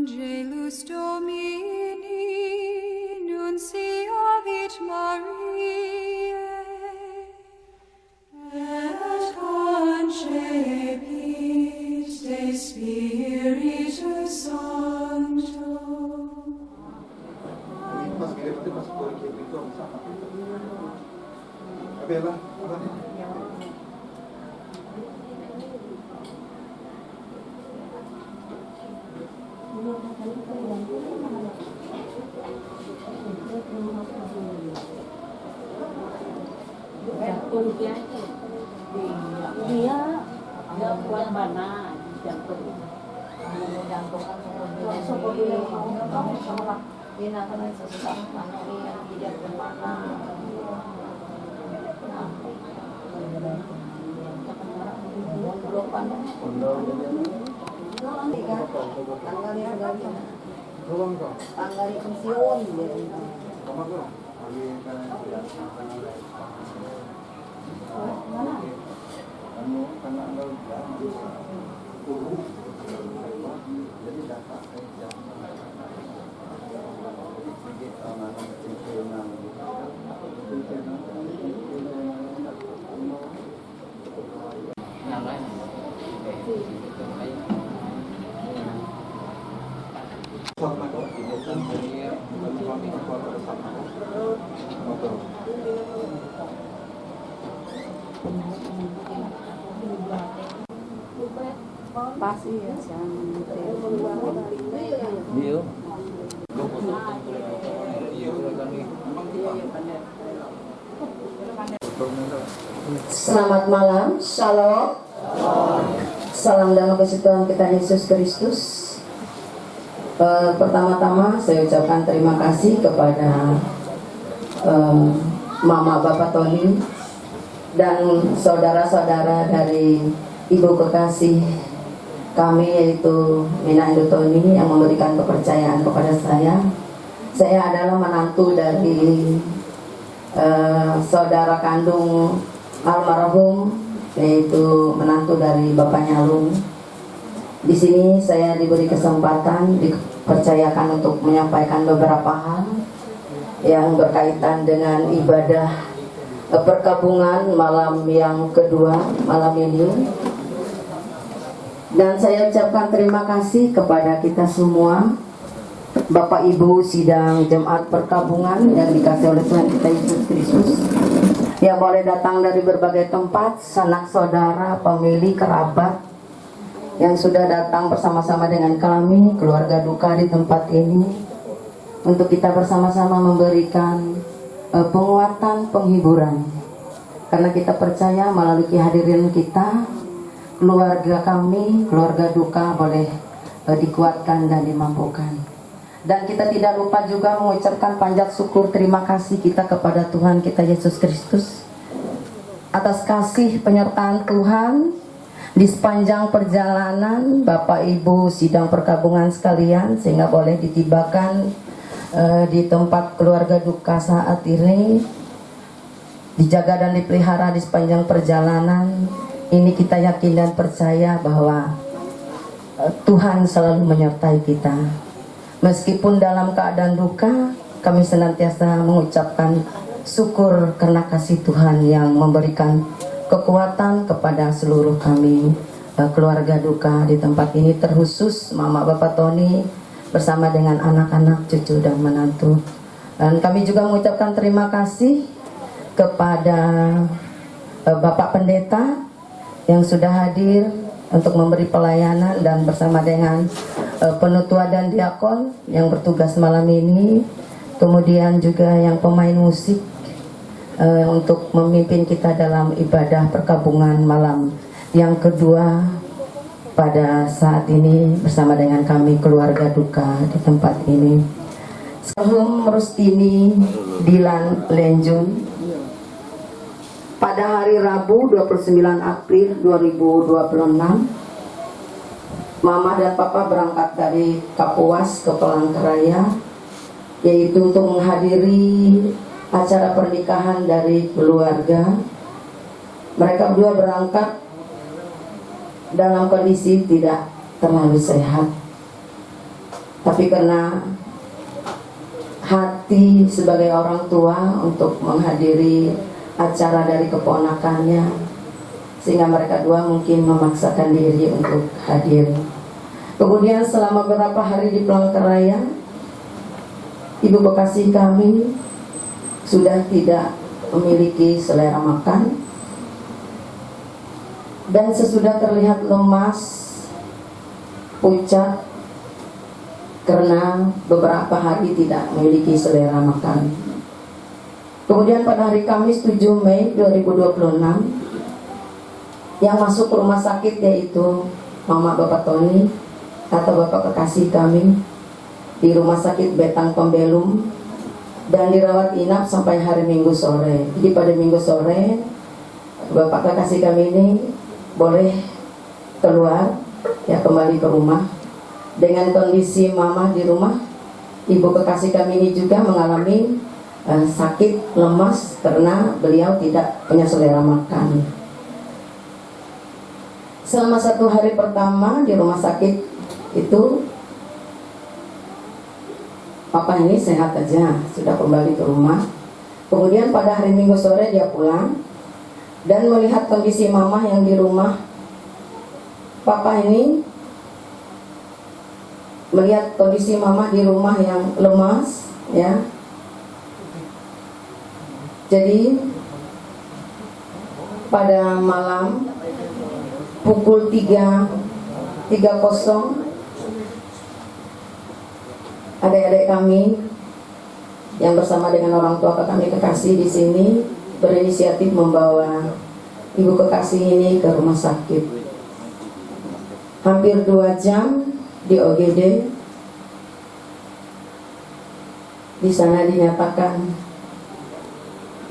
Angelus Domini, nunciavit Mariae, et concepit de Spiritus Sancto. Dia kuat mana jantung. Jantung kan semua dia kamu sama dia akan sesak nanti yang tidak bermana. Tanggal pensiun pasti ya Selamat malam, Shalom. Salam damai kasih Tuhan kita Yesus Kristus. Pertama-tama saya ucapkan terima kasih kepada Mama Bapak Tony dan saudara-saudara dari Ibu kekasih kami yaitu Mina Indo Tony yang memberikan kepercayaan kepada saya. Saya adalah menantu dari saudara kandung almarhum, yaitu menantu dari bapaknya Lung. Di sini saya diberi kesempatan, dipercayakan untuk menyampaikan beberapa hal yang berkaitan dengan ibadah perkabungan malam yang kedua malam ini. Dan saya ucapkan terima kasih kepada kita semua, Bapak Ibu sidang jemaat perkabungan yang dikasih oleh Tuhan kita Yesus Kristus, yang boleh datang dari berbagai tempat, sanak saudara, pemilih, kerabat yang sudah datang bersama-sama dengan kami, keluarga duka di tempat ini, untuk kita bersama-sama memberikan penguatan, penghiburan. Karena kita percaya melalui kehadiran kita, keluarga kami, keluarga duka boleh dikuatkan dan dimampukan. Dan kita tidak lupa juga mengucapkan panjat syukur terima kasih kita kepada Tuhan kita Yesus Kristus atas kasih penyertaan Tuhan di sepanjang perjalanan Bapak Ibu sidang perkabungan sekalian, sehingga boleh ditibakan di tempat keluarga duka saat ini, dijaga dan dipelihara di sepanjang perjalanan. Ini kita yakin dan percaya bahwa Tuhan selalu menyertai kita. Meskipun dalam keadaan duka, kami senantiasa mengucapkan syukur karena kasih Tuhan yang memberikan kekuatan kepada seluruh kami, keluarga duka di tempat ini, terkhusus Mama Bapak Tony bersama dengan anak-anak, cucu dan menantu. Dan kami juga mengucapkan terima kasih kepada Bapak Pendeta yang sudah hadir untuk memberi pelayanan, dan bersama dengan penutua dan diakon yang bertugas malam ini, kemudian juga yang pemain musik untuk memimpin kita dalam ibadah perkabungan malam yang kedua pada saat ini bersama dengan kami keluarga duka di tempat ini. Sahum Rustini Dilan Lenjun, pada hari Rabu 29 April 2026, Mama dan Papa berangkat dari Kapuas ke Palangkaraya, yaitu untuk menghadiri acara pernikahan dari keluarga. Mereka berdua berangkat dalam kondisi tidak terlalu sehat. Tapi karena hati sebagai orang tua untuk menghadiri acara dari keponakannya, sehingga mereka dua mungkin memaksakan diri untuk hadir. Kemudian selama beberapa hari di Palangkaraya, ibu kekasih kami sudah tidak memiliki selera makan, dan sesudah terlihat lemas, pucat, karena beberapa hari tidak memiliki selera makan. Kemudian pada hari Kamis 7 Mei 2026, yang masuk ke rumah sakit yaitu Mama Bapak Tony atau Bapak kekasih kami di Rumah Sakit Betang Pembelum, dan dirawat inap sampai hari Minggu sore. Jadi pada Minggu sore Bapak kekasih kami ini boleh keluar, ya, kembali ke rumah. Dengan kondisi Mama di rumah, ibu kekasih kami ini juga mengalami sakit, lemas karena beliau tidak punya selera makan. Selama 1 hari pertama di rumah sakit itu, Papa ini sehat aja, sudah kembali ke rumah. Kemudian pada hari Minggu sore dia pulang dan melihat kondisi Mama yang di rumah. Papa ini melihat kondisi Mama di rumah yang lemas, ya. Jadi pada malam pukul 3.30, adik-adik kami yang bersama dengan orang tua kami kekasih di sini berinisiatif membawa ibu kekasih ini ke rumah sakit. Hampir 2 jam di OGD. Di sana dinyatakan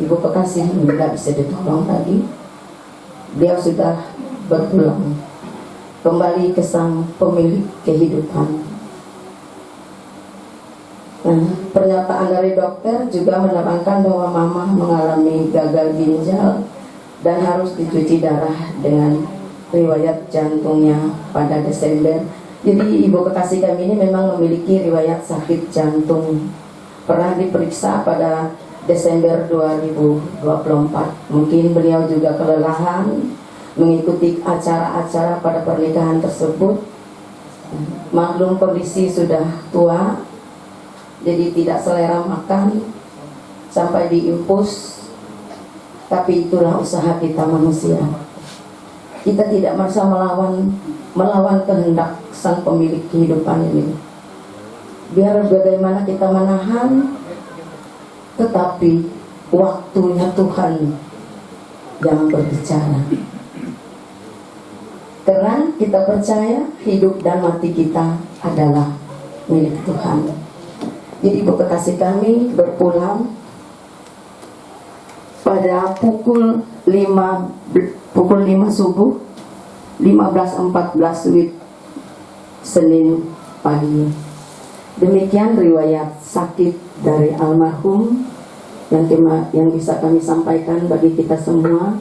ibu kekasih tidak bisa ditolong lagi. Dia sudah berpulang kembali ke sang pemilik kehidupan. Nah, pernyataan dari dokter juga menerangkan bahwa Mama mengalami gagal ginjal dan harus dicuci darah dengan riwayat jantungnya pada Desember. Jadi ibu kekasih kami ini memang memiliki riwayat sakit jantung. Pernah diperiksa pada Desember 2024. Mungkin beliau juga kelelahan mengikuti acara-acara pada pernikahan tersebut. Maklum kondisi sudah tua, jadi tidak selera makan sampai diinfus. Tapi itulah usaha kita manusia. Kita tidak merasa melawan kehendak sang pemilik kehidupan ini. Biar bagaimana kita menahan, tetapi waktunya Tuhan yang berbicara. Karena kita percaya hidup dan mati kita adalah milik Tuhan. Jadi ibu kekasih kami berpulang pada pukul 5 subuh 15.14 WIB Senin pagi. Demikian riwayat sakit dari almarhum yang bisa kami sampaikan bagi kita semua.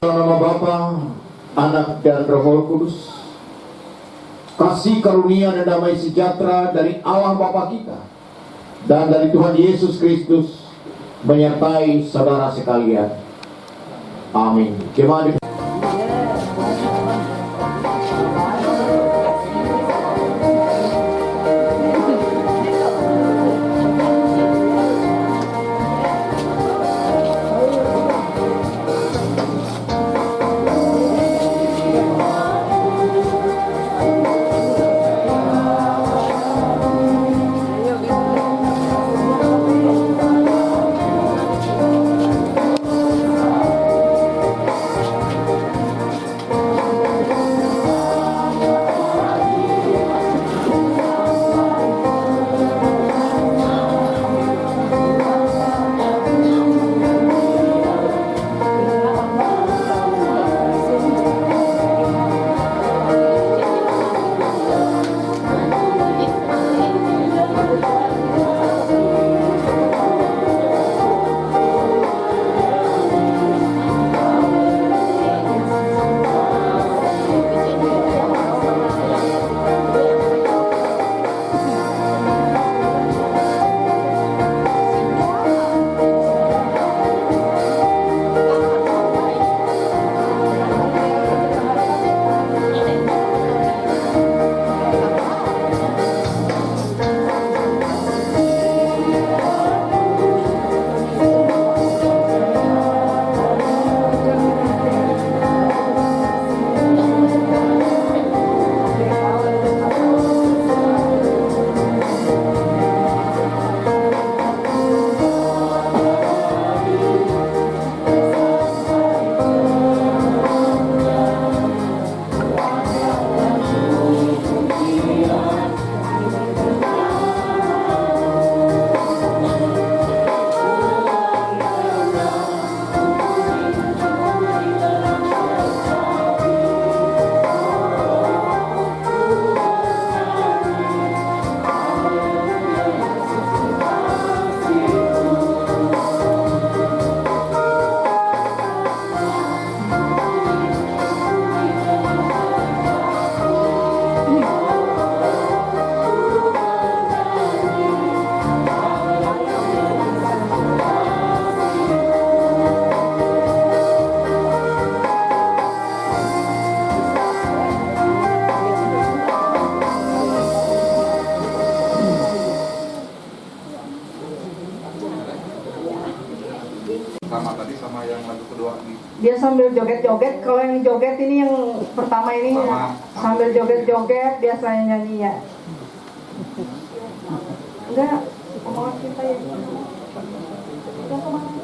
Nama Bapa, Anak dan Roh Kudus. Kasih karunia dan damai sejahtera dari Allah Bapa kita dan dari Tuhan Yesus Kristus menyertai saudara sekalian. Amin. Jemaat dia sambil joget-joget. Kalau yang joget ini yang pertama ini sambil joget-joget biasanya nyanyi ya. Enggak, omongan kita ya. Udah kemana?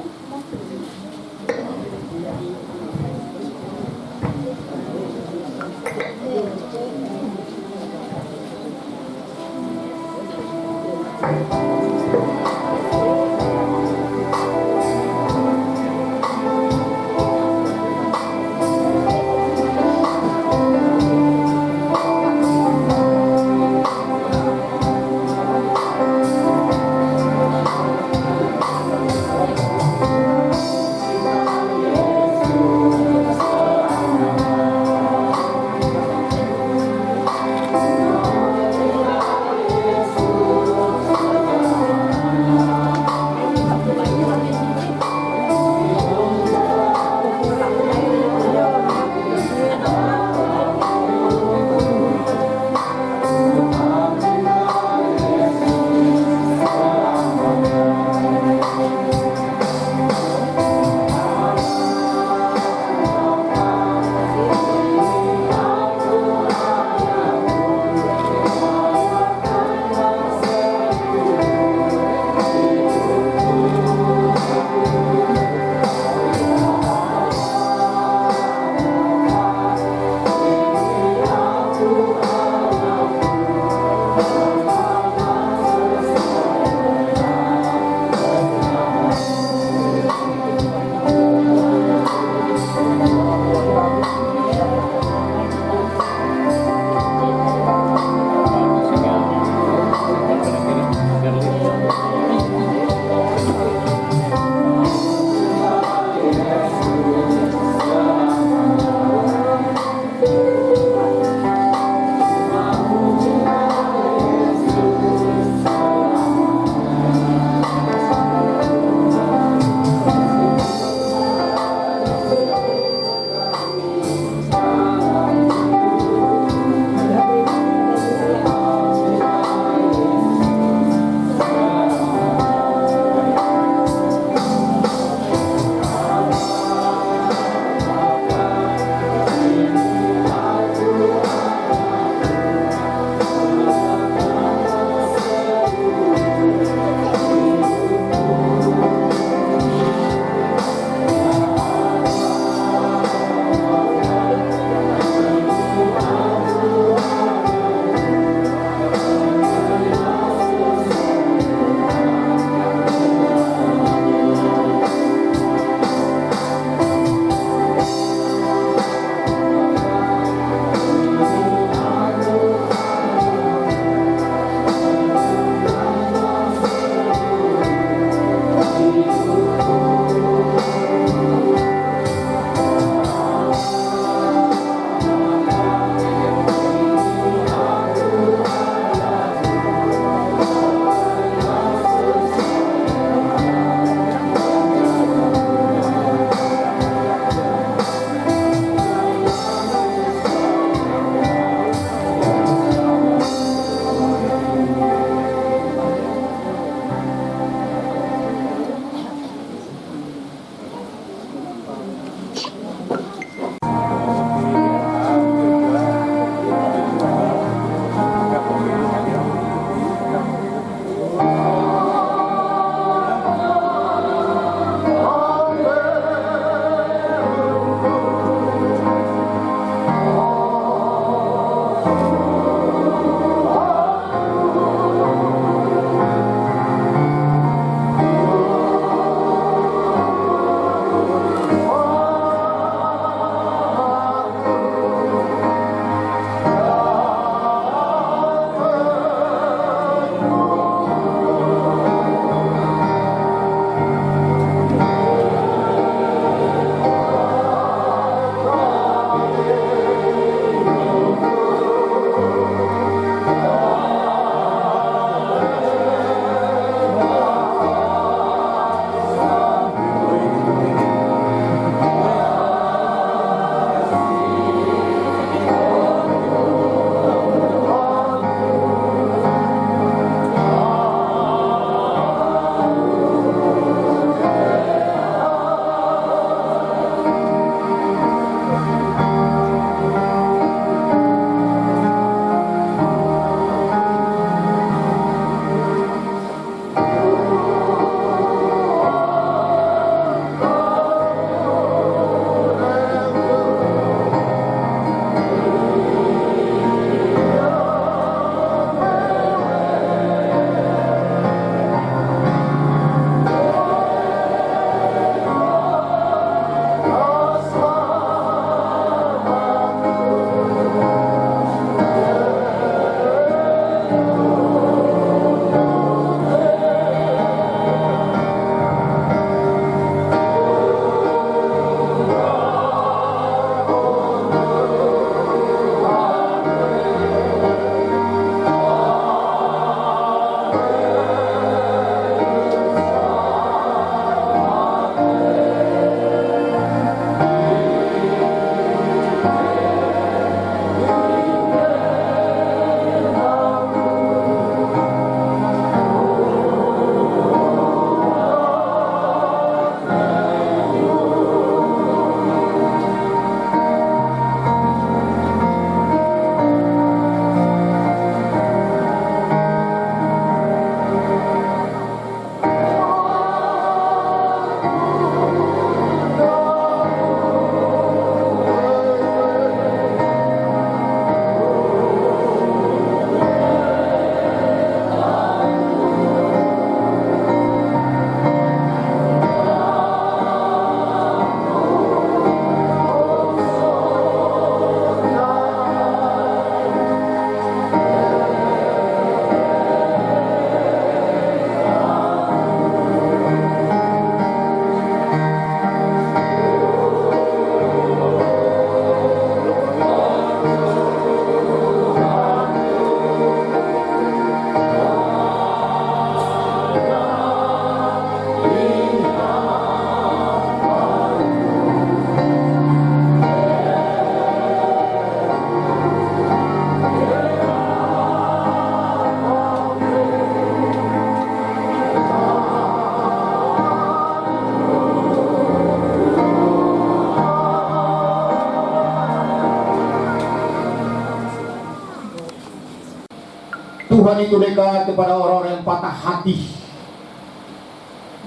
Tuhan itu dekat kepada orang-orang yang patah hati,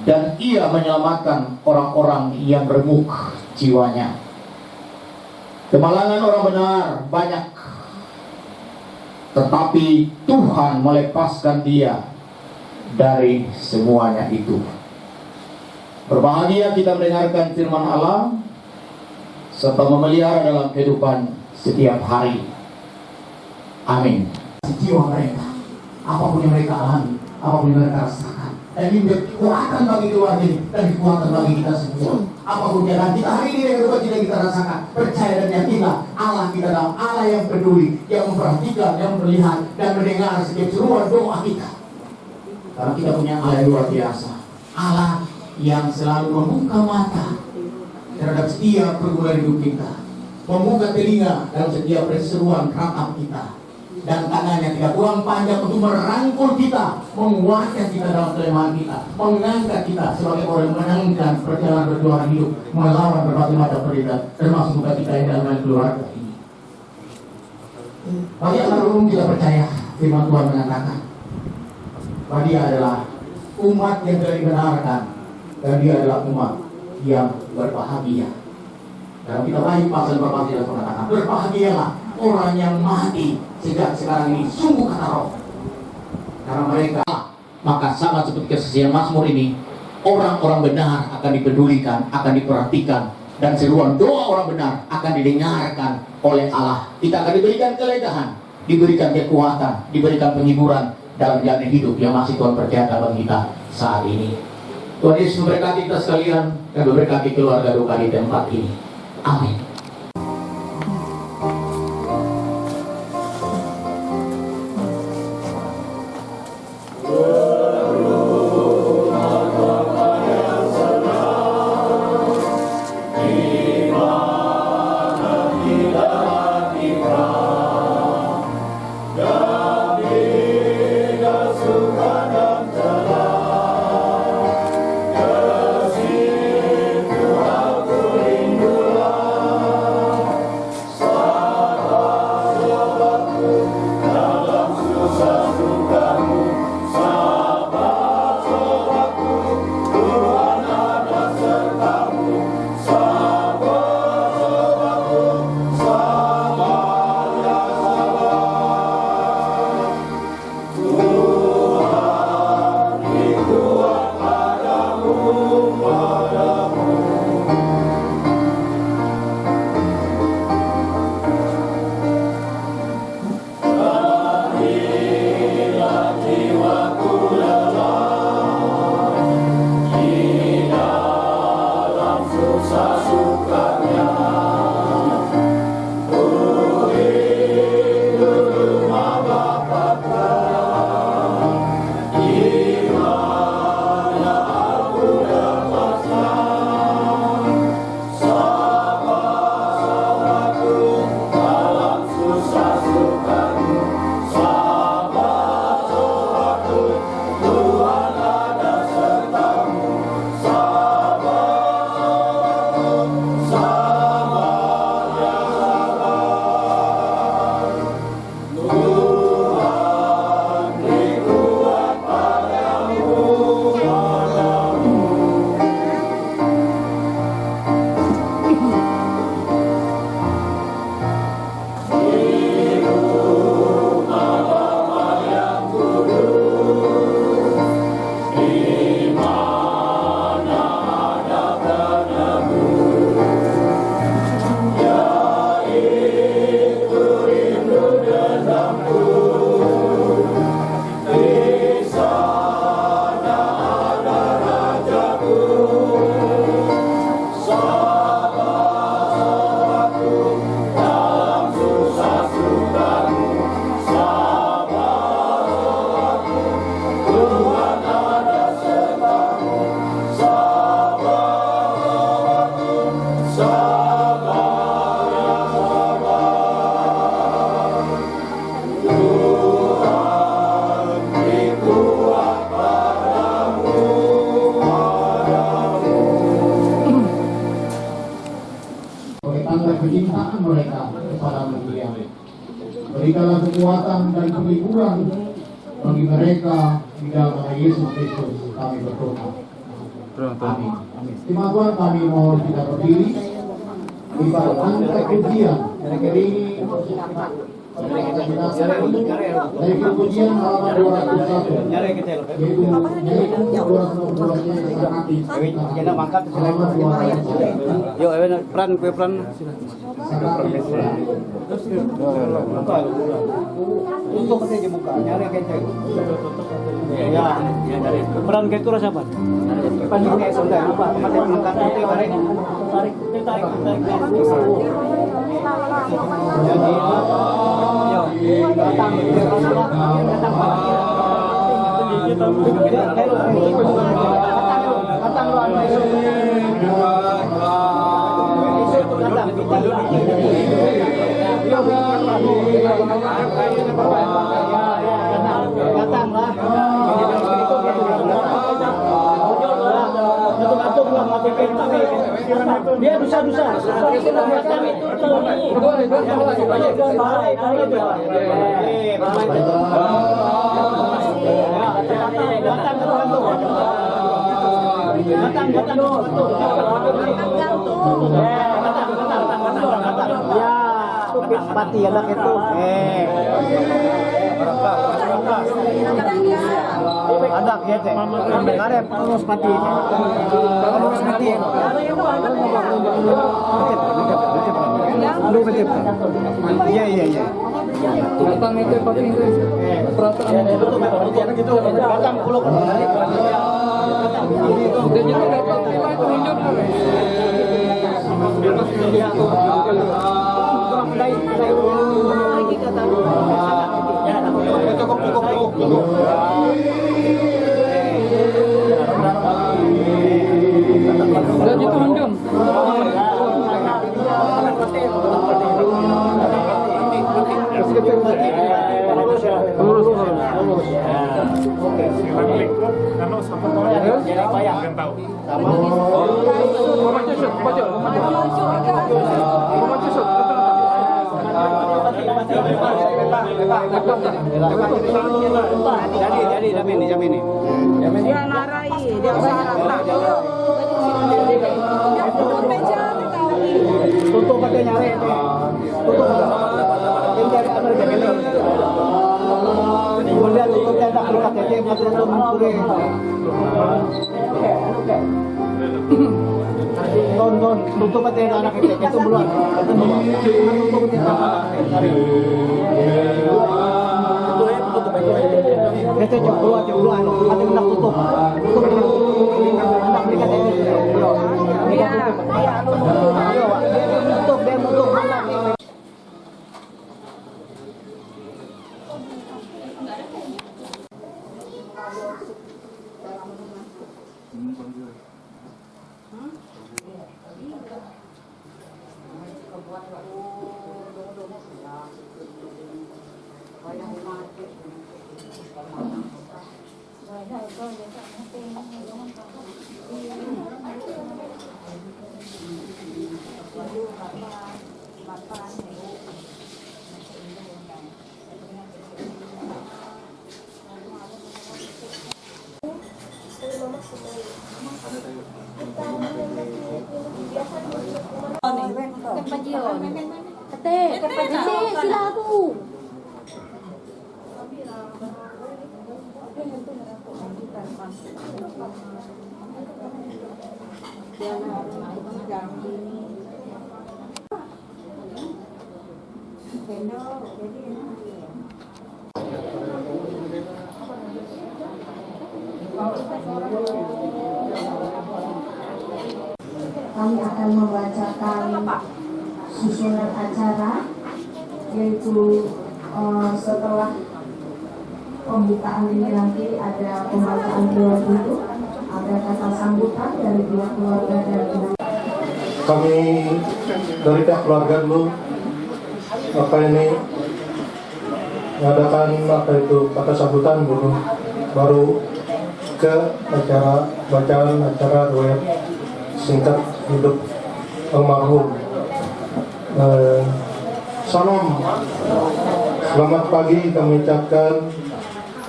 dan Ia menyelamatkan orang-orang yang remuk jiwanya. Kemalangan orang benar banyak, tetapi Tuhan melepaskan dia dari semuanya itu. Berbahagia kita mendengarkan firman Allah serta memelihara dalam kehidupan setiap hari. Amin. Jiwa mereka, apapun yang mereka alami, apapun yang mereka rasakan, dan ini menjadi kekuatan bagi keluarga ini dan kekuatan bagi kita semua. Apapun jalan kita hari ini yang berbuat tidak kita rasakan, percaya dan yakinlah Allah kita dalam Allah yang peduli, yang memperhatikan, yang melihat dan mendengar setiap seruan doa kita. Karena kita punya Allah yang luar biasa, Allah yang selalu membuka mata terhadap setiap pergumulan hidup kita, membuka telinga dalam setiap perseruan ratap kita, dan tangannya tidak kurang panjang untuk merangkul kita, menguatkan kita dalam kelemahan kita, mengangkat kita sebagai orang yang menangkan perjalanan berjuang hidup, melawan berbagai macam peringkat, termasuk juga kita yang dalam keluarga ini. Bagi anak umum kita percaya firman Tuhan mengatakan bahwa dia adalah umat yang telah dibenarkan, dan dia adalah umat yang berbahagia. Dalam kitab Ayub pasal 14 dia mengatakan, berbahagialah orang yang mati sejak sekarang ini, sungguh kata Roh, karena mereka, maka sama seperti kesaksian Mazmur ini, orang-orang benar akan dipedulikan, akan diperhatikan, dan seruan doa orang benar akan didengarkan oleh Allah. Kita akan diberikan kelegaan, diberikan kekuatan, diberikan penghiburan dalam jalan hidup yang masih Tuhan percayakan bagi kita saat ini. Tuhan Yesus memberkati kita sekalian dan memberkati keluarga duka di tempat ini. Amin. Kecintaan mereka kepada Dia. Berikanlah kekuatan dan penghiburan bagi mereka di dalam nama Yesus Kristus kami berdoa. Amin. Amin. Terima Tuhan, kami mau kita berdiri di bawah angkat pujian dari pujian halaman 201 yaitu 202 Yo, peran. Untuk katanya di muka, nyari kecek. Ya, peran kayak itu rasa apa? Depan ini kayak sonda, apa? Mati mengangkat itu tarik. Jadi, yo, datang. Dia dosa-dosa. Ya, pati anak itu. Anak ya teh. Karep terus pati. Terus pati. Iya. Datang itu pati itu. Perasaan itu. Datang pulau. Jadi jamin. Dia narai, dia usaha. Tutup pakai nyari. Tutup. Kemudian tutup tenda dekat aja tutup mengkure. Don tutup tenda anak itu bulan. Tutup tenda. Itu jauh ada nak tutup. Anak dekat aja. Tutup dia tutup. Kepajion. Kete, sila aku. Kami akan membacakan susunan acara, yaitu setelah pembukaan ini nanti ada pembacaan doa dulu, ada kata sambutan dari pihak keluarga dan kami dari pihak keluarga dulu ini mengadakan kata sambutan dulu, baru ke acara bacaan acara doa singkat hidup almarhum. Salam, selamat pagi kami ucapkan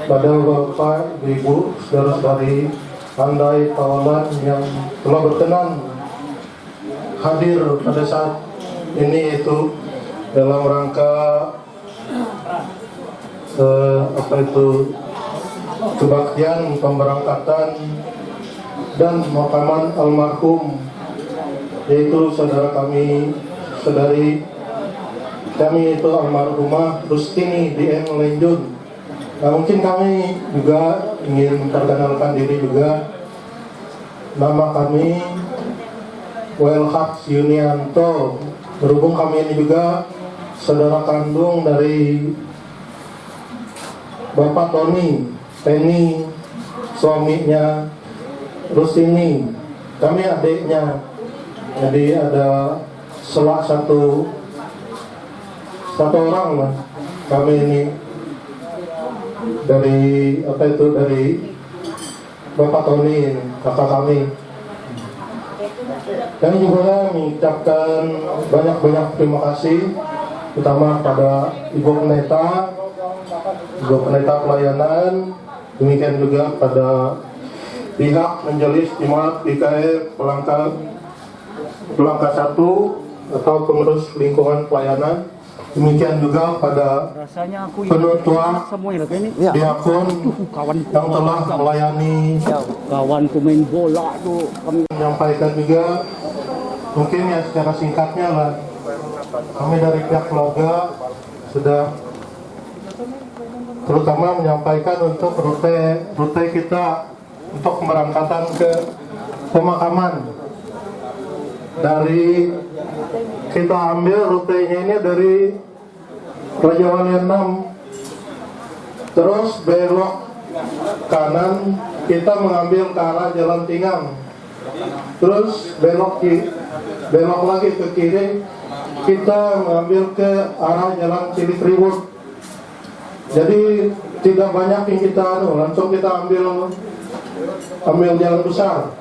pada Bapak, Ibu, saudara-saudari Andai Tawalan yang telah berkenan hadir pada saat ini, itu dalam rangka kebaktian pemberangkatan dan pemakaman almarhum, yaitu saudara kami, saudari kami itu almarhumah Rustini DM Lenjun. Nah, mungkin kami juga ingin memperkenalkan diri juga. Nama kami Welhak Yunianto. Berhubung kami ini juga saudara kandung dari Bapak Tony, Penny, suaminya Rustini. Kami adiknya. Jadi ada satu orang lah. Kami ini dari Bapak Tony, kakak kami. Kami juga mengucapkan banyak terima kasih, utama pada Ibu Pendeta pelayanan, demikian juga pada pihak Majelis Jemaat GKI Pelangka 1 atau pengurus lingkungan pelayanan. Demikian juga pada penutua diakon yang telah melayani. Kawanku main bola tuh kami Menyampaikan juga, mungkin ya secara singkatnya lah, kami dari pihak keluarga sudah terutama menyampaikan untuk rute kita untuk pemberangkatan ke pemakaman. Dari kita ambil rutenya ini dari Raja Wali 6, terus belok kanan kita mengambil ke arah Jalan Tingang, terus belok lagi ke kiri kita mengambil ke arah Jalan Cilikriwut. Jadi tidak banyak yang kita langsung kita ambil jalan besar.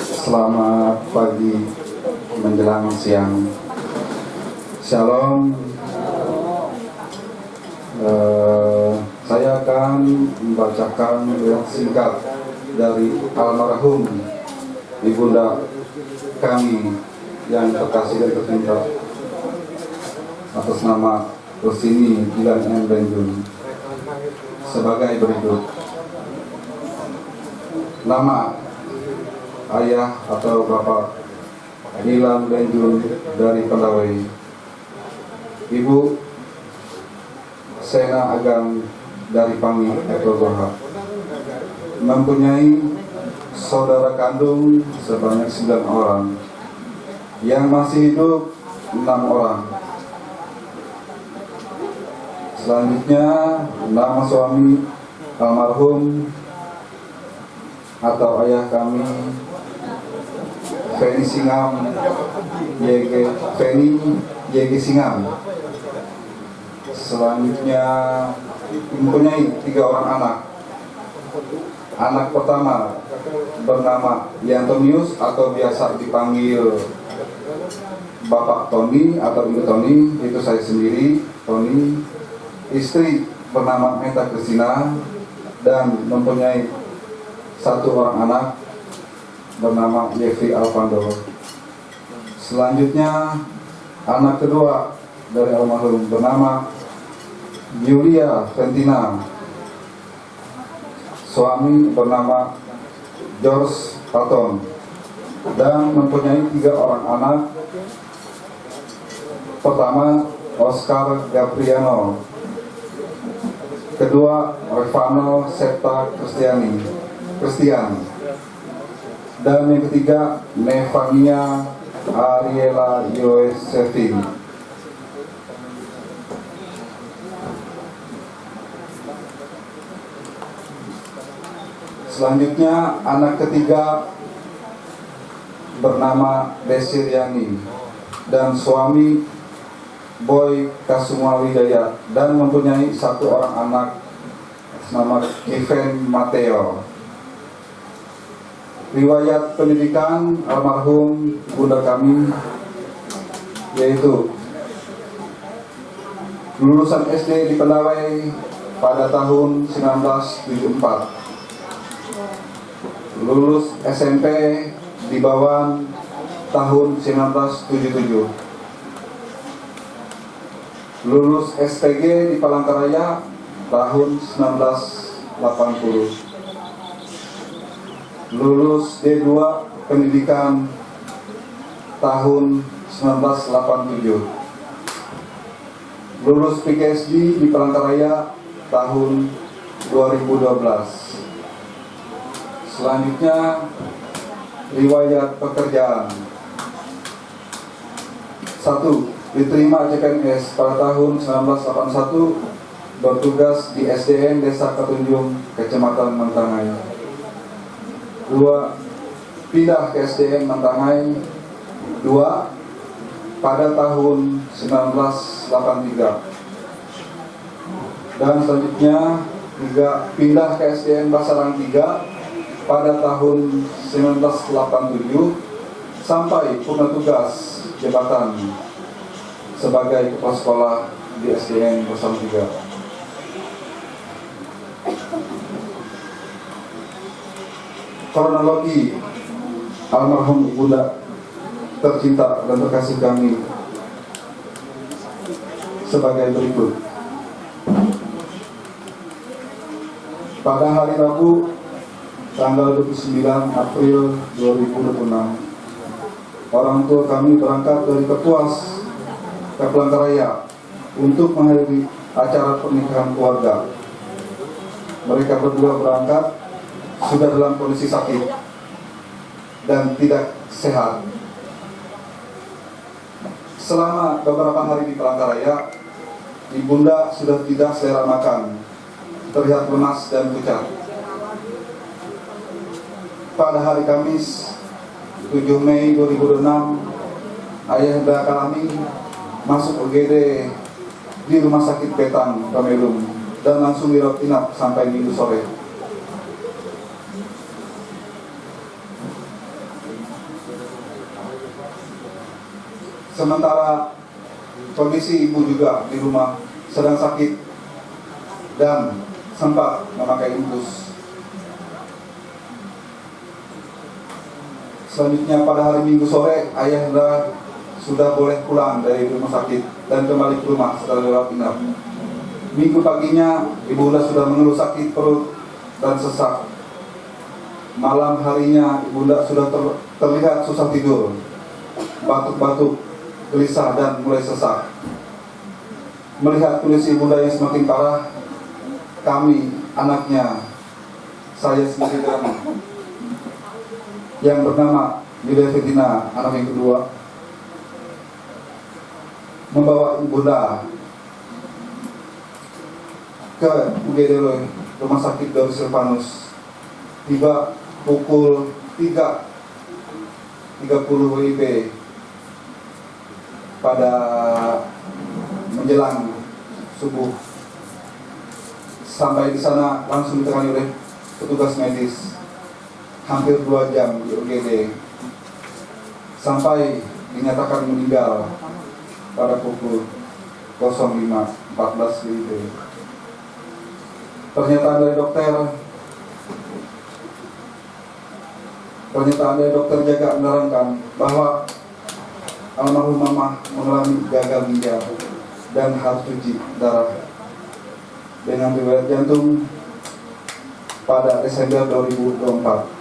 Selamat pagi menjelang siang. Shalom. Saya akan membacakan singkat dari almarhum ibunda kami yang terkasih dan tercinta atas nama Rustini Dilan M. Lenjun sebagai berikut. Nama ayah atau bapak Dilan Lenjun dari Pendawai, ibu Sena Agam dari Pangi atau Goha, mempunyai saudara kandung sebanyak 9 orang, yang masih hidup 6 orang. Selanjutnya nama suami almarhum atau ayah kami Feni Singam YG Singam. Selanjutnya mempunyai 3 orang anak. Anak pertama bernama Yantonius atau biasa dipanggil Bapak Tony atau Ibu Tony, itu saya sendiri, Tony. Istri bernama Meta Kristina dan mempunyai 1 orang anak bernama Yevi Alvando. Selanjutnya anak kedua dari almarhum bernama Yulia Ventina. Suami bernama George Patton dan mempunyai 3 orang anak. Pertama Oscar Gabriano, kedua Revano Septa Christian, dan yang ketiga Nevania Ariela Yosefin. Selanjutnya anak ketiga bernama Desiriani dan suami Boy Kasuma Wijaya, dan mempunyai 1 orang anak nama Kevin Mateo. Riwayat pendidikan almarhum bunda kami yaitu lulusan SD di Pendawai pada tahun 1974. Lulus SMP di Bawaan tahun 1977. Lulus SPG di Palangkaraya tahun 1980. Lulus D2 Pendidikan tahun 1987. Lulus PhD di Palangkaraya tahun 2012. Selanjutnya, riwayat pekerjaan. 1. Diterima CPNS pada tahun 1981, bertugas di SDN Desa Ketunjung, Kecamatan Mentangai. 2. Pindah ke SDN Mentangai. 2. Pada tahun 1983. Dan selanjutnya 3. Pindah ke SDN Basarang 3 pada tahun 1987 sampai purna tugas jabatan sebagai kepala sekolah di SDN Basarang 3. Kronologi almarhum ibunda tercinta dan terkasih kami sebagai berikut. Pada hari Rabu tanggal 29 April 2026, orang tua kami berangkat dari Kepuas ke Palangkaraya untuk menghadiri acara pernikahan keluarga. Mereka berdua berangkat sudah dalam kondisi sakit dan tidak sehat. Selama beberapa hari di Palangkaraya, ibunda sudah tidak selera makan, terlihat lemas dan pucat. Pada hari Kamis 7 Mei 2006, ayahanda kami masuk UGD di Rumah Sakit Petang, Pamelum, dan langsung dirawat inap sampai Minggu sore. Sementara kondisi ibu juga di rumah sedang sakit dan sempat memakai infus. Selanjutnya pada hari Minggu sore, ayahanda sudah boleh pulang dari rumah sakit dan kembali ke rumah setelah dirawat inap. Minggu paginya, ibunda sudah mengeluh sakit perut dan sesak. Malam harinya, ibunda sudah terlihat susah tidur, batuk-batuk, gelisah dan mulai sesak. Melihat kondisi ibunda yang semakin parah, kami, anaknya, saya sendiri dan yang bernama Yulia Fetina, anak yang kedua, membawa ibunda ke UGD Rumah Sakit Daus Silvanus. Tiba pukul 3.30 WIB pada menjelang subuh. Sampai di sana langsung ditangani oleh petugas medis. Hampir 2 jam di UGD sampai dinyatakan meninggal pada pukul 05.14 WIB. Pernyataan dari dokter jaga menerangkan bahwa almarhum mama mengalami gagal ginjal dan harus cuci darah dengan riwayat jantung pada Desember 2024.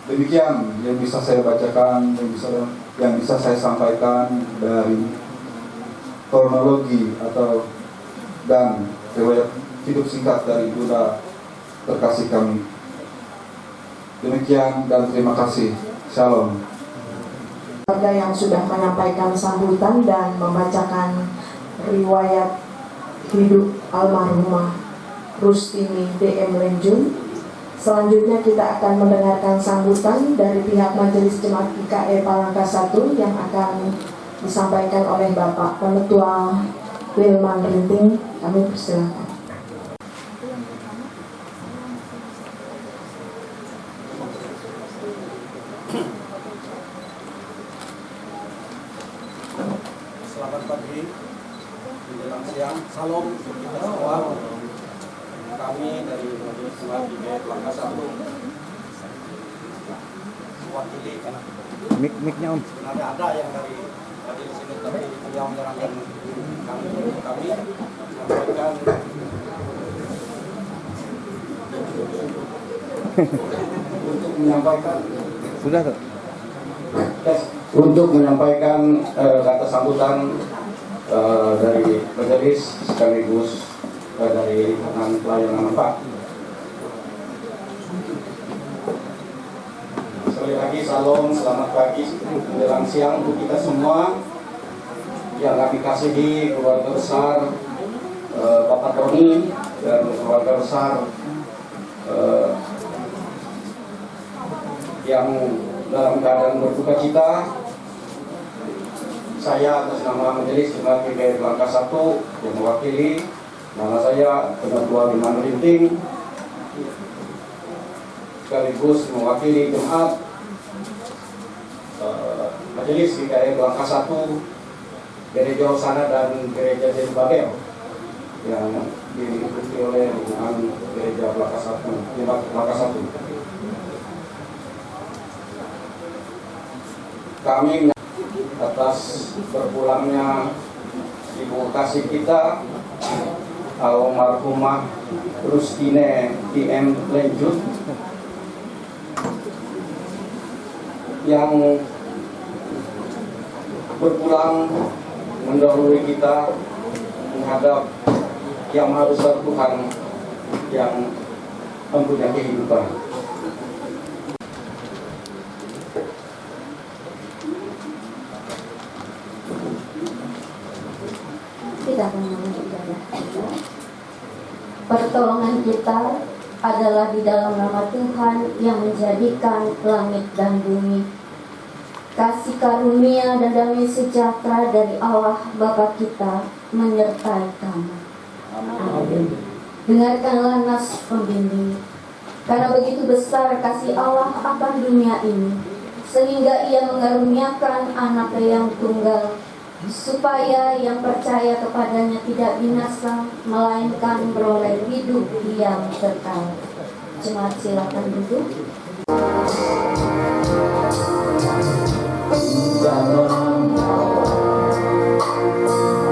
Demikian yang bisa saya bacakan, yang bisa saya sampaikan dari kronologi dan riwayat hidup singkat dari ibunda terkasih kami. Demikian dan terima kasih. Shalom. Keluarga yang sudah menyampaikan sambutan dan membacakan riwayat hidup almarhumah Rustini DM Lenjun. Selanjutnya kita akan mendengarkan sambutan dari pihak Majelis Jemaat IKE Palangka 1 yang akan disampaikan oleh Bapak Penetua Wilman Rinting. Kami persilakan. Selamat pagi menjelang siang. Salam untuk kita semua. Kami dari Majelis Jemaat GKI Langkah 1 mewakili, Mic-nya Om. sebenarnya ada yang dari majelis ini, tapi beliau menyerahkan kami menyampaikan untuk menyampaikan Sudah tuh. untuk menyampaikan kata sambutan dari majelis sekaligus dari lingkungan pelayanan 4. Sekali lagi salam, selamat pagi menjelang siang untuk kita semua yang kami kasihi keluarga besar Bapak Tony dan keluarga besar yang dalam keadaan berduka cita. Saya atas nama Majelis Jemaat GKI Langkah 1 yang mewakili, nama saya Ketua Iman Rinting, sekaligus mewakili jemaat Majelis GKI Langkah 1 Gereja Hosana dan Gereja Zerubabel yang diikuti oleh lingkungan Gereja Langkah 1, Jemaat Langkah 1. Kami atas berpulangnya ibu kasih kita almarhumah Rustine DM Lenjut yang berpulang mendahului kita menghadap yang maha besar Tuhan yang mempunyai kehidupan. Kita akan menuju ibadah kita. Pertolongan kita adalah di dalam nama Tuhan yang menjadikan langit dan bumi. Kasih karunia dan damai sejahtera dari Allah Bapa kita menyertai kamu. Amin. Dengarkanlah nas pembimbing. Karena begitu besar kasih Allah akan dunia ini, sehingga Ia mengaruniakan Anaknya yang tunggal, supaya yang percaya kepadanya tidak binasa, melainkan beroleh hidup yang kekal. Jemaat silakan duduk.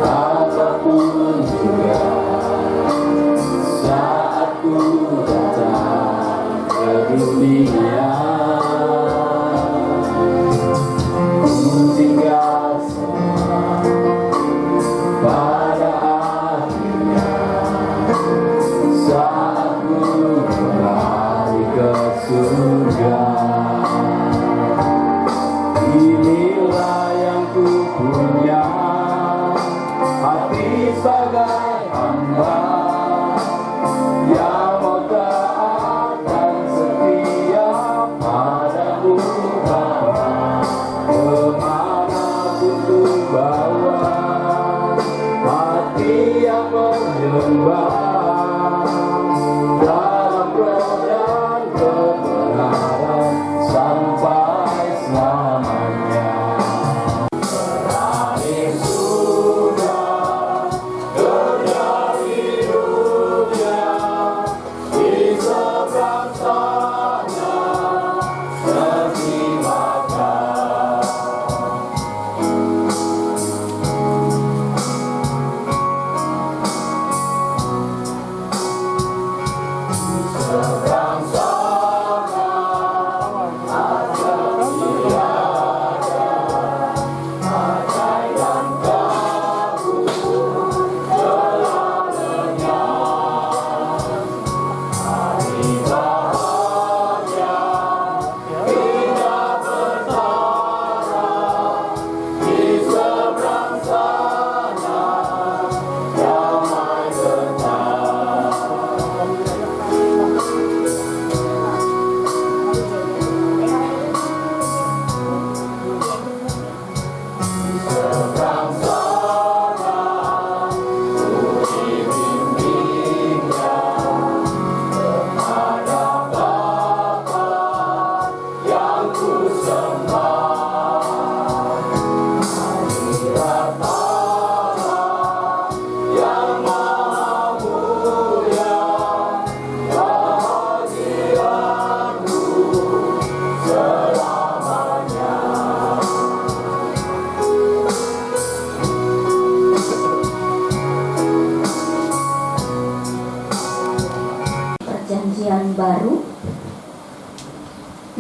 Apapun juga saat ku datang ke dunia, ku tinggal semua pada akhirnya saat ku kembali ke surga. Inilah yang ku punya, hati sebagai hamba yang mau taat dan setia padamu Bapa. Kemanapun ku bawa, hati yang menyembah dalam roh dan kebenaran sampai selamanya. Berakhir sudah kerja hidupnya di seberang sana, tersimakan.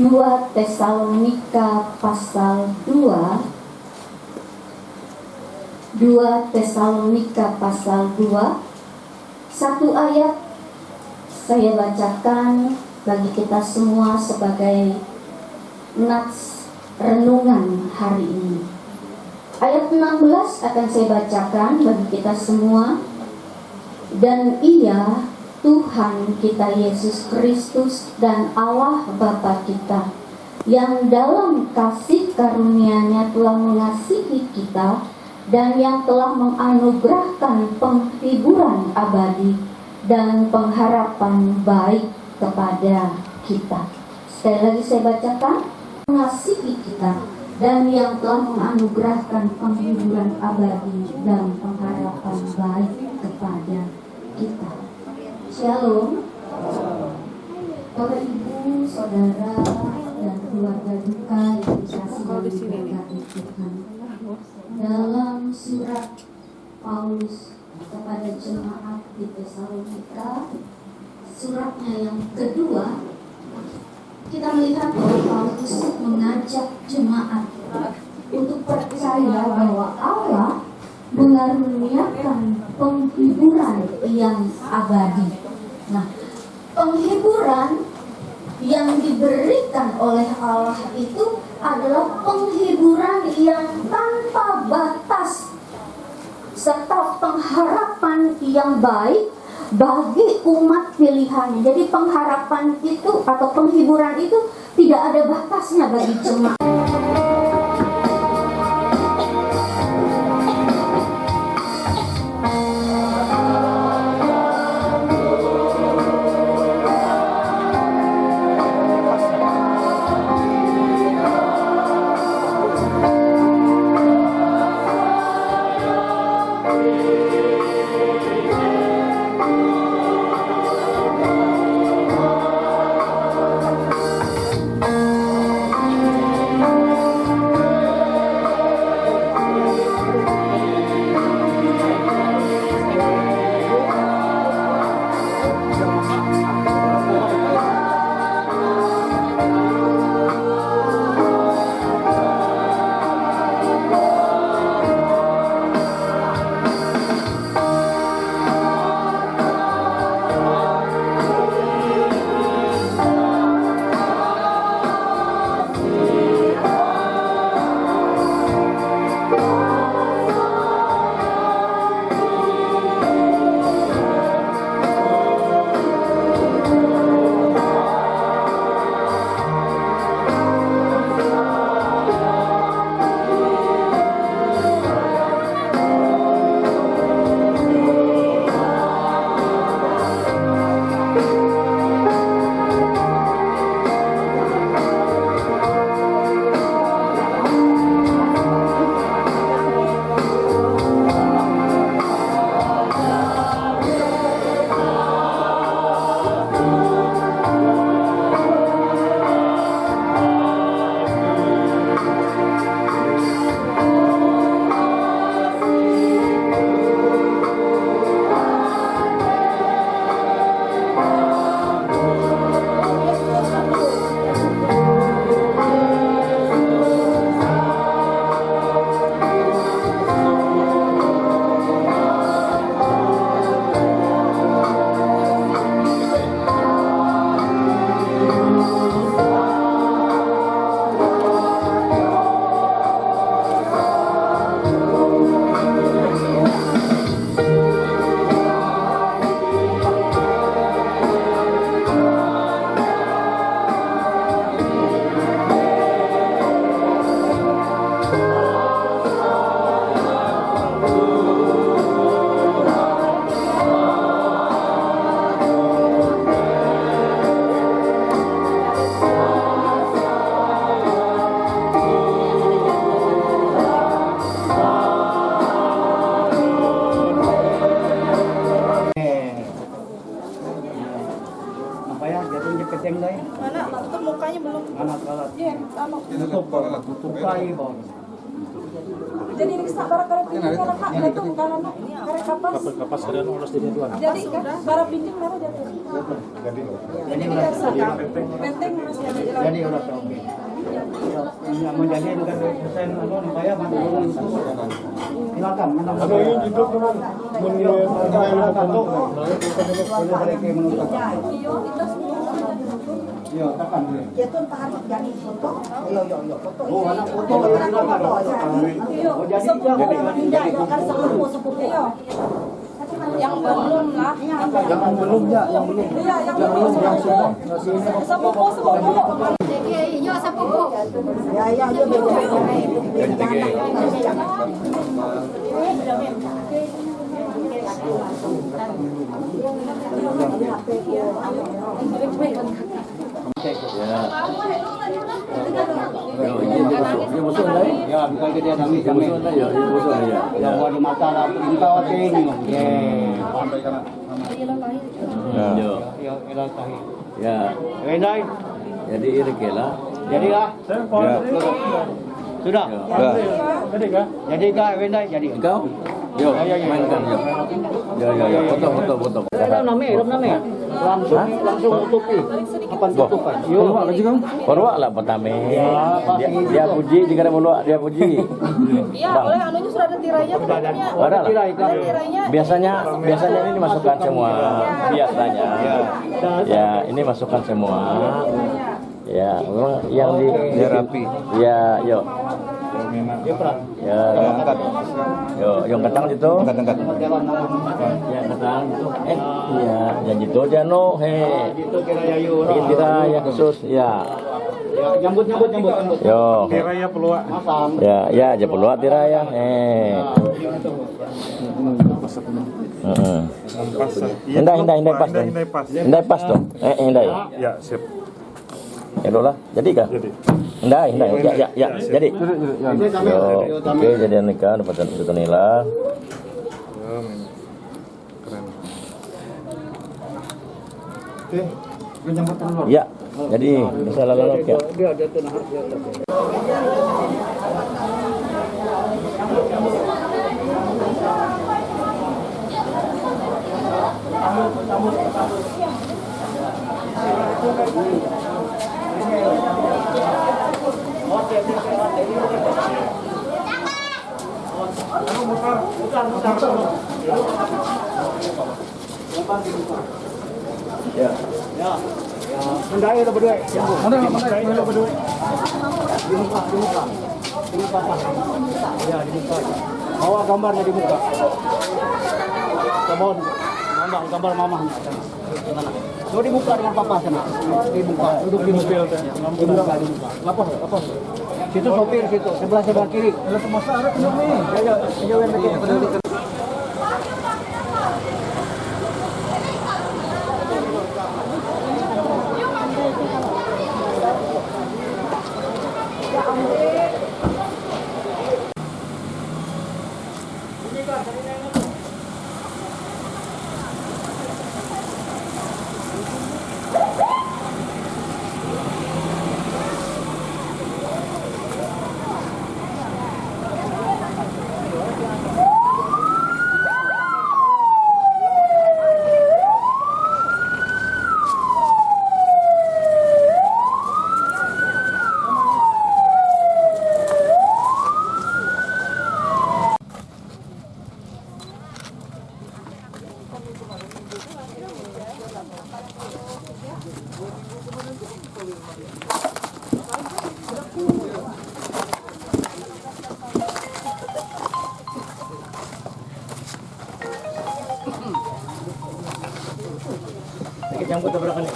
2 Tesalonika pasal 2. 2 Tesalonika pasal 2. Satu ayat saya bacakan bagi kita semua sebagai nats renungan hari ini. Ayat 16 akan saya bacakan bagi kita semua. Dan Ia, Tuhan kita Yesus Kristus dan Allah Bapa kita, yang dalam kasih karunia-Nya telah mengasihi kita dan yang telah menganugerahkan penghiburan abadi dan pengharapan baik kepada kita. Sekali lagi saya bacakan, mengasihi kita dan yang telah menganugerahkan penghiburan abadi dan pengharapan baik kepada kita. Shalom. Bapak, Ibu, Saudara, dan keluarga duka yang dikasihi diberkati Tuhan. Dalam surat Paulus kepada jemaat di Tesalonika, suratnya yang kedua, kita melihat bahwa Paulus mengajak jemaat untuk percaya bahwa Allah mengaruniakan penghiburan yang abadi. Nah, penghiburan yang diberikan oleh Allah itu adalah penghiburan yang tanpa batas serta pengharapan yang baik bagi umat pilihannya. Jadi pengharapan itu atau penghiburan itu tidak ada batasnya bagi jemaat. Tutup kayu bang. Jadi ini barang karep pinjam kana kak jatuh kana karep kapas. Kapas ada harus jadi dua. Jadi barang pinjam mana jatuh. Jadi kita penting masih ada jalan. Jadi udah oke. Yang mau jadi dengan persen bayar silakan. Kalau ini hidup dengan Yo, kapan dia? Ya tuh tahan jadi foto. Yo foto. Oh, anak foto silakan. Oh, jadi kan sepupu. Yang belum lah. Yang belum ya, yang belum. Iya, yang belum. Yang sudah. Sepupu. Yo sepupu. Ya. Ya, bisa dia kami. Yang mau masalah perintah ini. Ya. Rendai. Jadi irikela. Jadilah. Sudah. Jadi kah? Jadi kah Rendai jadi. Engkau? Yo, mainkan yo. Ya, foto. Namanya. Langsung tutupi. Kapan tutupan? Yo, Keluar lagi kan? Keluar lah pertama. Dia puji, jika dia puji. Iya, oleh anunya sudah ada tirainya. Ada lah. Biasanya ini dimasukkan semua. Biasanya. Ya, ini masukkan semua. Ya, memang yang di rapi. Ya, yo. Ya, angkat. Yo, yang ketang itu. Angkat. Ya, ketang itu. Iya, yang itu aja no. Kita ya khusus, ya. Nyambut. Yo. Tiraya peluang. Ya, aja peluang tiraya. Hindai pas dong. Hindai pas dong. Hindai. Ya, sip. Ya lah, jadi kah? Hindai. Ya, jadi. Yo, oke, jadi nikah dapat satu nilai. Ya, jadi bisa lalu ya. Ya. Mendai itu berdua. Mendai itu berdua. Di muka. Ya, di muka. Bawa gambarnya di muka. Cabon. Gambar mamahnya. Gimana? Lo di muka dengan papa sana. Di muka. Duduk di mobil. Di muka. Lapor. Situ sopir situ. Sebelah kiri. Ada pemasaran nih. Ya. Jauhin lagi. Campur tabrakan ni.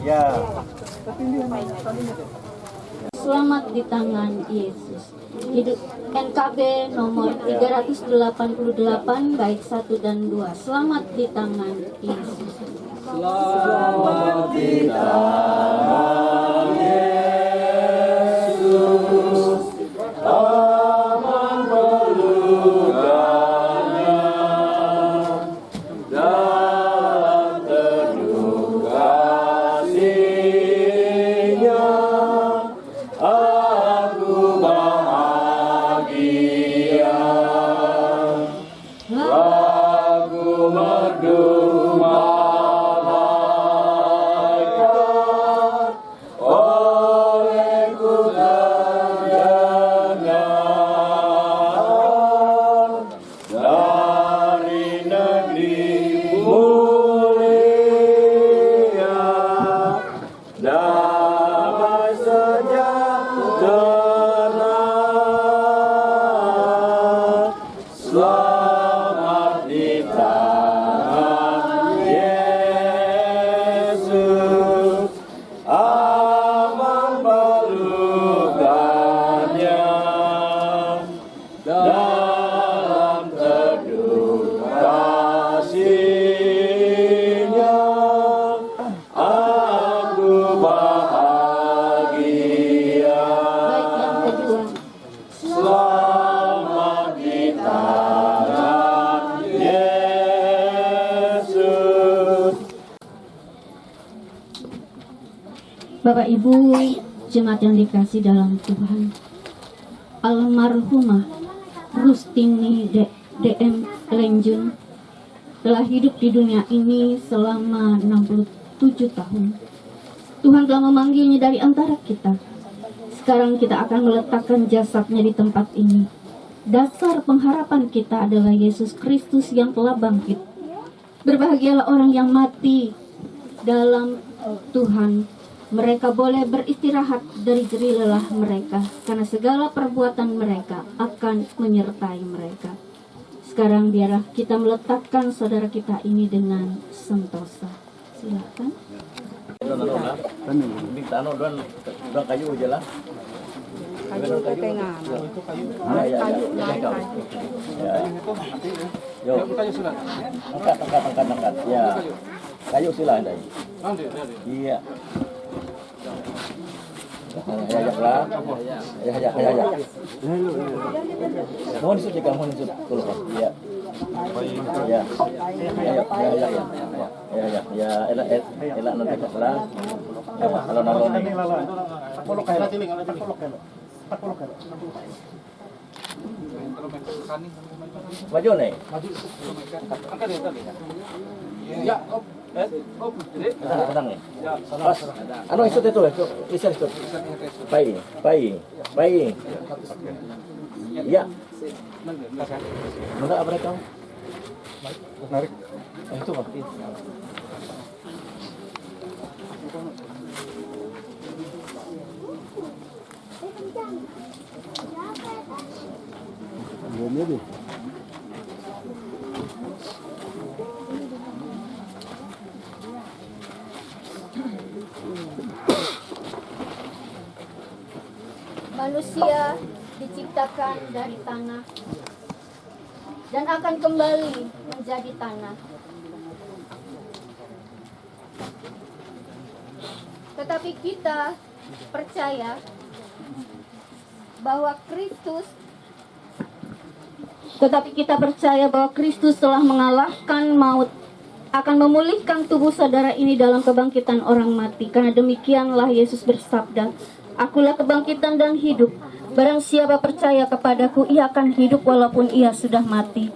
Ya. Selamat di tangan Yesus. Hidup NKB nomor 388 bait 1 dan 2. Selamat di tangan Yesus. Selamat di tangan Yesus, aman pelukannya, dalam teduh kasih-Nya, aku bahagia. Lagu merdu Bapak Ibu jemaat yang dikasih dalam Tuhan, almarhumah Rustini DM Lenjun telah hidup di dunia ini selama 67 tahun. Tuhan telah memanggilnya dari antara kita. Sekarang kita akan meletakkan jasadnya di tempat ini. Dasar pengharapan kita adalah Yesus Kristus yang telah bangkit. Berbahagialah orang yang mati dalam Tuhan. Mereka boleh beristirahat dari jerih lelah mereka, karena segala perbuatan mereka akan menyertai mereka. Sekarang biarlah kita meletakkan saudara kita ini dengan sentosa. Silakan. Minta don kayu aja lah. Kayu ketengan. Yo. Angkat. Ya. Kayu sila ndai. Iya. Ya. Mohon disut jika mohon disut. Tolong. Iya. Ya. Ya. Elak nanti keselang. Kalau nalon ini. Polok kayak tiling, polok kayak. Maju nih. Maju. Angkat dia tadi. Ya, tenang nih. Pas. Anu isut itu, isut. Pai. Ya. Mana apa kau? Narik. Itu Pak. Bomnya deh. Manusia diciptakan dari tanah dan akan kembali menjadi tanah. Tetapi kita percaya bahwa Kristus telah mengalahkan maut, akan memulihkan tubuh saudara ini dalam kebangkitan orang mati. Karena demikianlah Yesus bersabda, "Akulah kebangkitan dan hidup. Barang siapa percaya kepadaku, ia akan hidup walaupun ia sudah mati."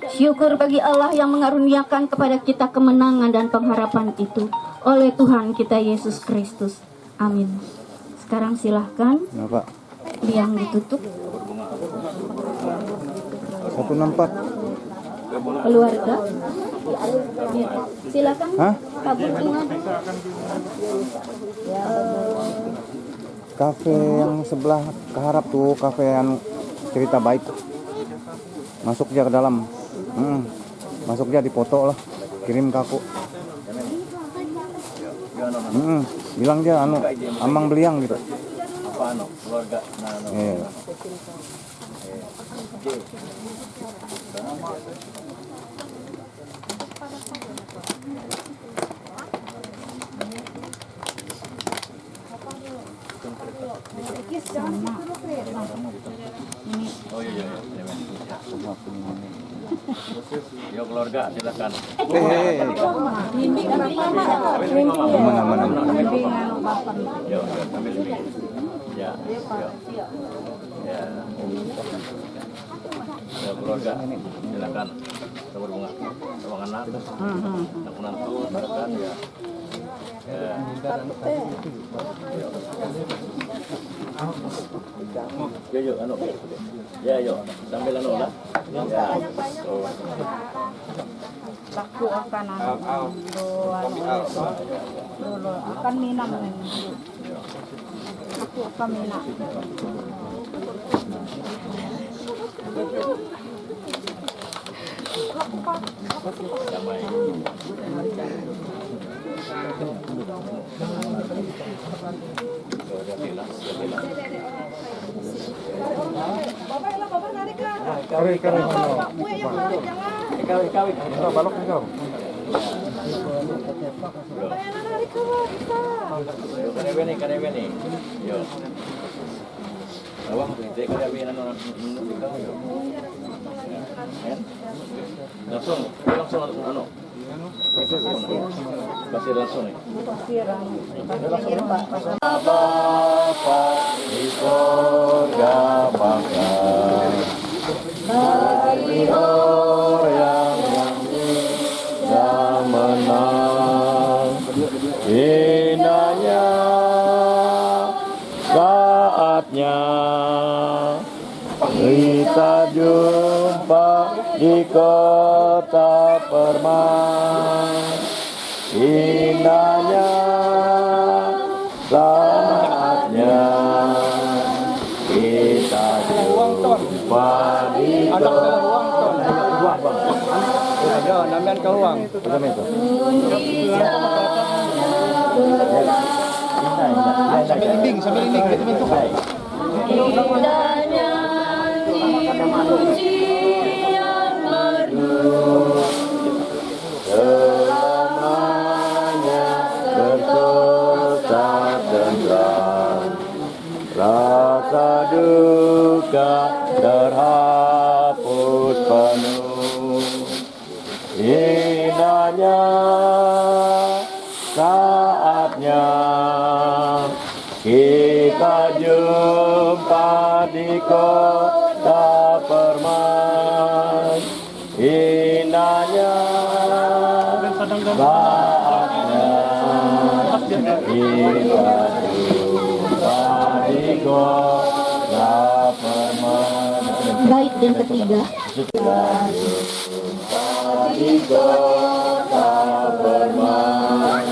Syukur bagi Allah yang mengaruniakan kepada kita kemenangan dan pengharapan itu oleh Tuhan kita Yesus Kristus. Amin. Sekarang silahkan biang ditutup. 164 Keluarga silakan. Kabur bunga. Kafe yang sebelah keharap tuh, kafe yang cerita baik. Masuk aja ke dalam. Masuk aja, dipoto lah. Kirim ke aku. Bilang aja amang beliang gitu. Pano, keluarga. Iya. Oh iya. Yo keluarga silakan. Aman. Yo sambil ini. Ya. Ya keluarga silakan. Tabur bunga. Sama anak. Anak menantu silakan ya. Yo anu. Ya yo sambil anu lah. Ya. Laku akan dulu akan minang aku akan minang Damai. Bapak narik lah. Kawin. Bapak gue yang narik jangan. Kawin. Balok kau. Bapak yang narik kita. Yo karewe nih. Yo. Awak itu karewe anu yo. Langsung anu. Kasih langsung nih. Bapa di surga bangga bagi orang yang menang, indahnya saatnya kita jumpa di kota permai, indahnya saatnya kita jumpa di Yo, namian ke ruang. Sambil linding, kita minta. Indahnya pujian merdu selamanya bertosak tentram, rasa duka terhapus penuh, indahnya saatnya kita jumpa di kota permai, indahnya saatnya kita jumpa di kota permai. Bait yang ketiga. Kita jumpa di kota permai.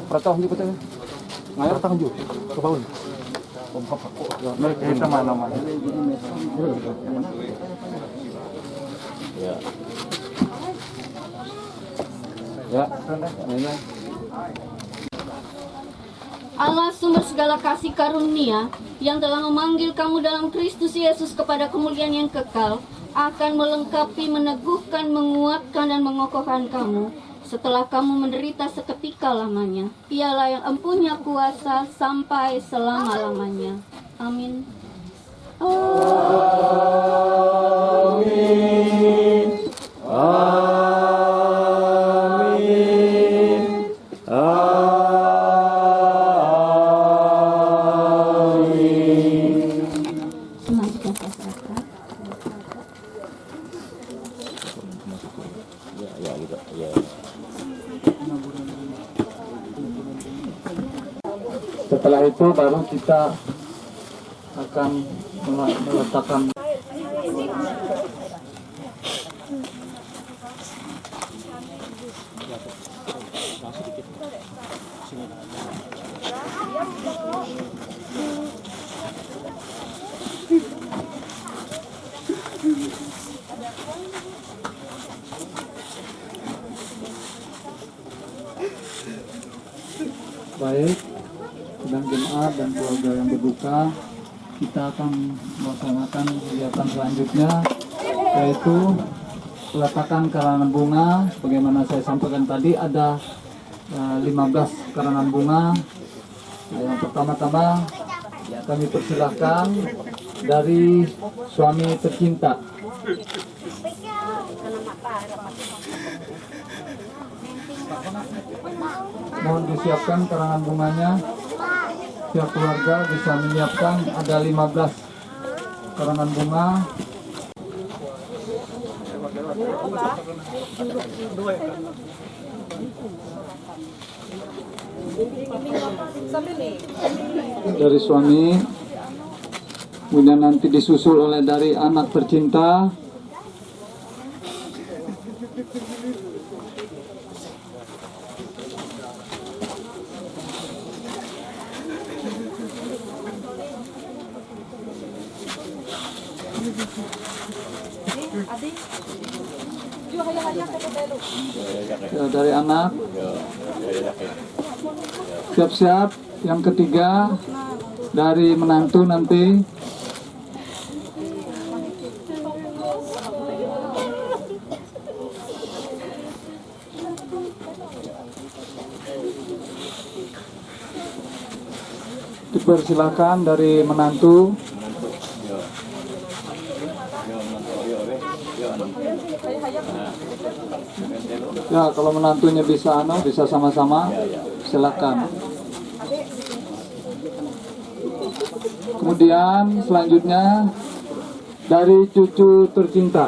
Peratahan juga tadi. Ngayak peratahan juga. Ke bawah. Mereka sama nama. Ya. Allah sumber segala kasih karunia yang telah memanggil kamu dalam Kristus Yesus kepada kemuliaan yang kekal akan melengkapi, meneguhkan, menguatkan dan mengokohkan kamu setelah kamu menderita seketika lamanya. Ialah yang empunya kuasa sampai selama-lamanya. Amin. Amin. Amin. Amin. Ya gitu. Ya. Setelah itu baru kita akan meletakkan jemaat dan keluarga yang berduka, kita akan melaksanakan kegiatan selanjutnya, yaitu peletakan karangan bunga. Bagaimana saya sampaikan tadi, ada 15 karangan bunga. Yang pertama-tama kami persilahkan dari suami tercinta. Mohon disiapkan karangan bunganya. Pihak keluarga bisa menyiapkan, ada 15 karangan bunga. Dari suami, kemudian nanti disusul oleh dari anak tercinta, ya, dari anak. Siap-siap. Yang ketiga dari menantu nanti. Dipersilakan dari menantu. Ya, kalau menantunya bisa bisa sama-sama, silakan. Kemudian selanjutnya dari cucu tercinta.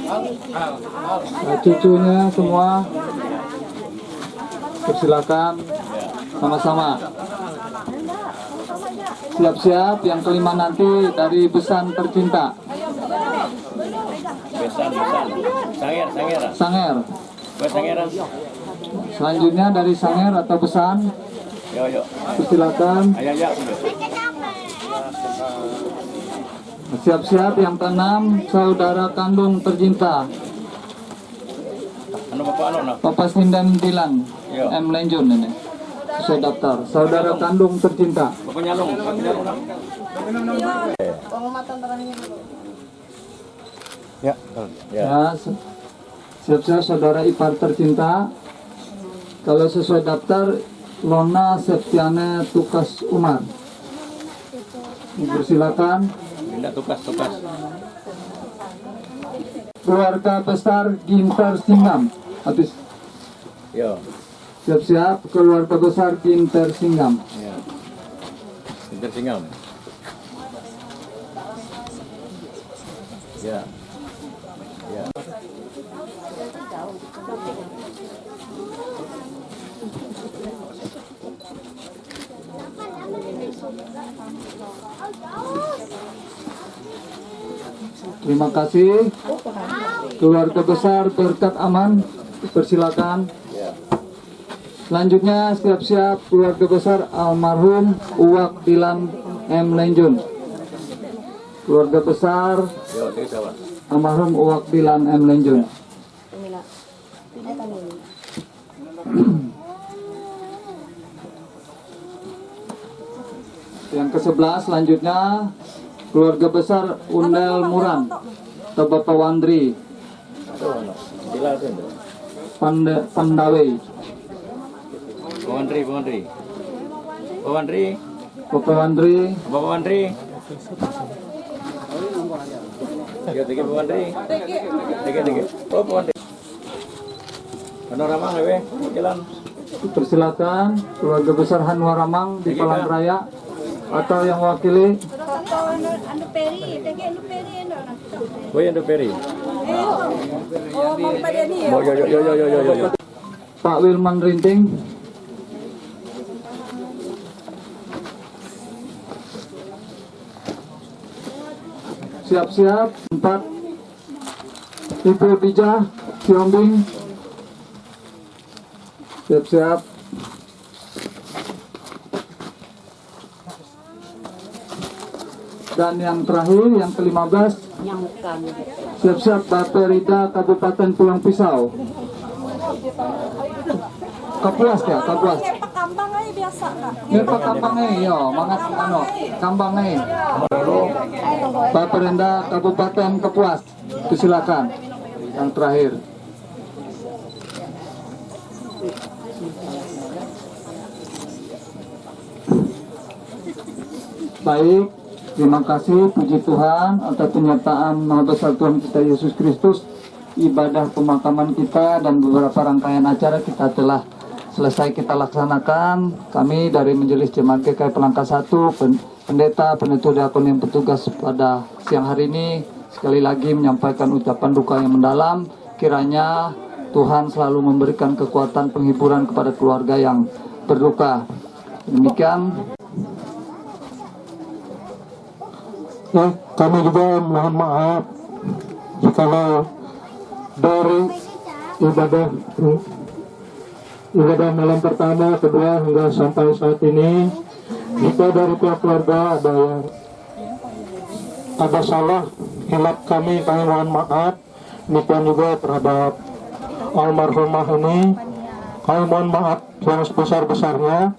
Nah, cucunya semua persilakan sama-sama. Siap-siap. Yang kelima nanti dari besan tercinta. Sanger. Selanjutnya dari Sanger atau besan. Persilakan. Siap-siap. Yang keenam, saudara kandung tercinta. Bapak Sindan Dilan M. Lenjun ini. Saya daftar. Saudara kandung tercinta. Ya, siap-siap saudara ipar tercinta. Kalau sesuai daftar, Lona Septiana Tukas Umar. Persilakan. Tukas. Keluarga besar Ginter Singgam. Habis. Yo. Siap-siap. Keluarga besar Ginter Singgam. Ya. Ginter Singgam. Ya. Ya. Terima kasih. Keluarga besar Berkat Aman, persilakan. Selanjutnya siap-siap keluarga besar almarhum Uwak Dilan M. Lenjun. Keluarga besar almarhum Uwak Dilan M. Lenjun. Yang ke-11 selanjutnya keluarga besar Undel Muran atau Bapak Wandri Pandawai. Bapak Wandri. Persilakan keluarga besar Hanwar Ramang di Palang Raya atau yang wakili. Pak Wilman Rinting. Siap-siap. 4 Ibu Bijah Siombing. Siap-siap. Dan yang terakhir, yang ke-15, siap-siap Bapak Rida Kabupaten Pulang Pisau. Kapuas ya, Kapuas. Nirpa Kambangnya, yo, mangat Kambangnya. Pak Perenda Kabupaten Kapuas, silakan. Yang terakhir. Baik, terima kasih, puji Tuhan atas penyertaan Maha Besar Tuhan kita Yesus Kristus. Ibadah pemakaman kita dan beberapa rangkaian acara kita telah selesai kita laksanakan. Kami dari Majelis Jemaat GKI Pelangka 1, pendeta, penutur diakon yang bertugas pada siang hari ini sekali lagi menyampaikan ucapan duka yang mendalam. Kiranya Tuhan selalu memberikan kekuatan penghiburan kepada keluarga yang berduka. Demikian. Ya, kami juga mohon maaf jikalau dari ibadah malam pertama, kedua hingga sampai saat ini jika dari pihak keluarga ada salah hilap kami mohon maaf. Demikian juga terhadap almarhumah ini kami mohon maaf yang sebesar-besarnya.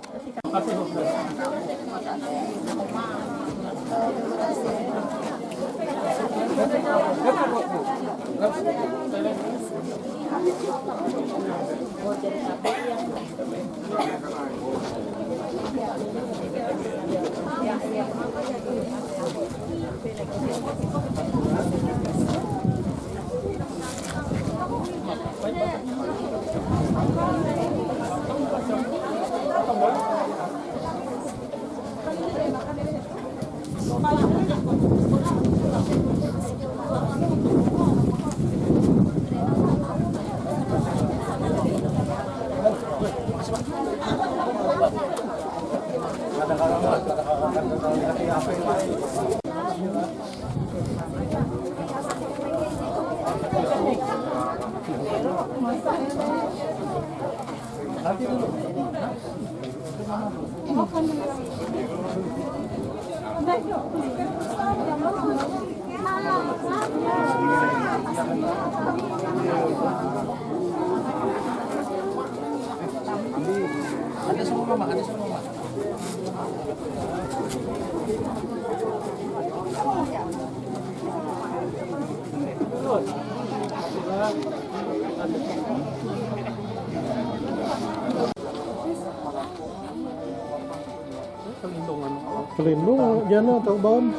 Pelindung jana atau bon?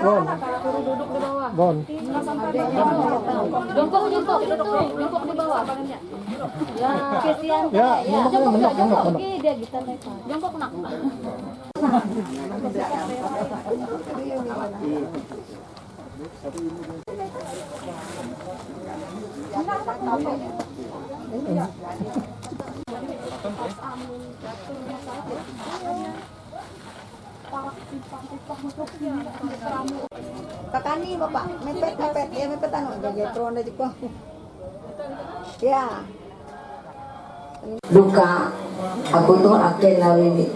Bon. Bon. Jongkok itu, jongkok di bawah. Ya, kesian. Ya, jongkok. Oke, dia gitu naik. Jongkok nak. Kakani Bapak, mepet ya mepet anu aja tron aja kok. Ya. Duka aku tuh akhir lawi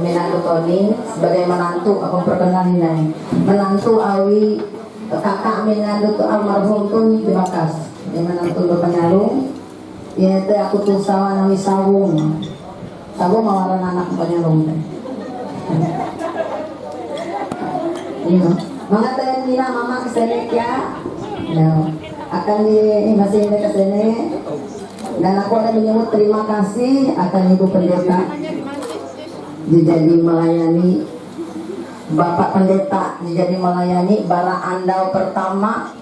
menantu Tony sebagai menantu aku perkenalin nih menantu awi kakak menantu tuh almarhum tuh di Bakas yang menantu Bapak Nyalung ya itu aku tuh sawan nawi sawung mawaran anak penyalung iya mengatakan Nina mama kesini ya nah akan di masih ini kesini. Dan aku akan menyebut terima kasih akan Ibu Pendeta jadi melayani Bapak Pendeta jadi melayani bara andau pertama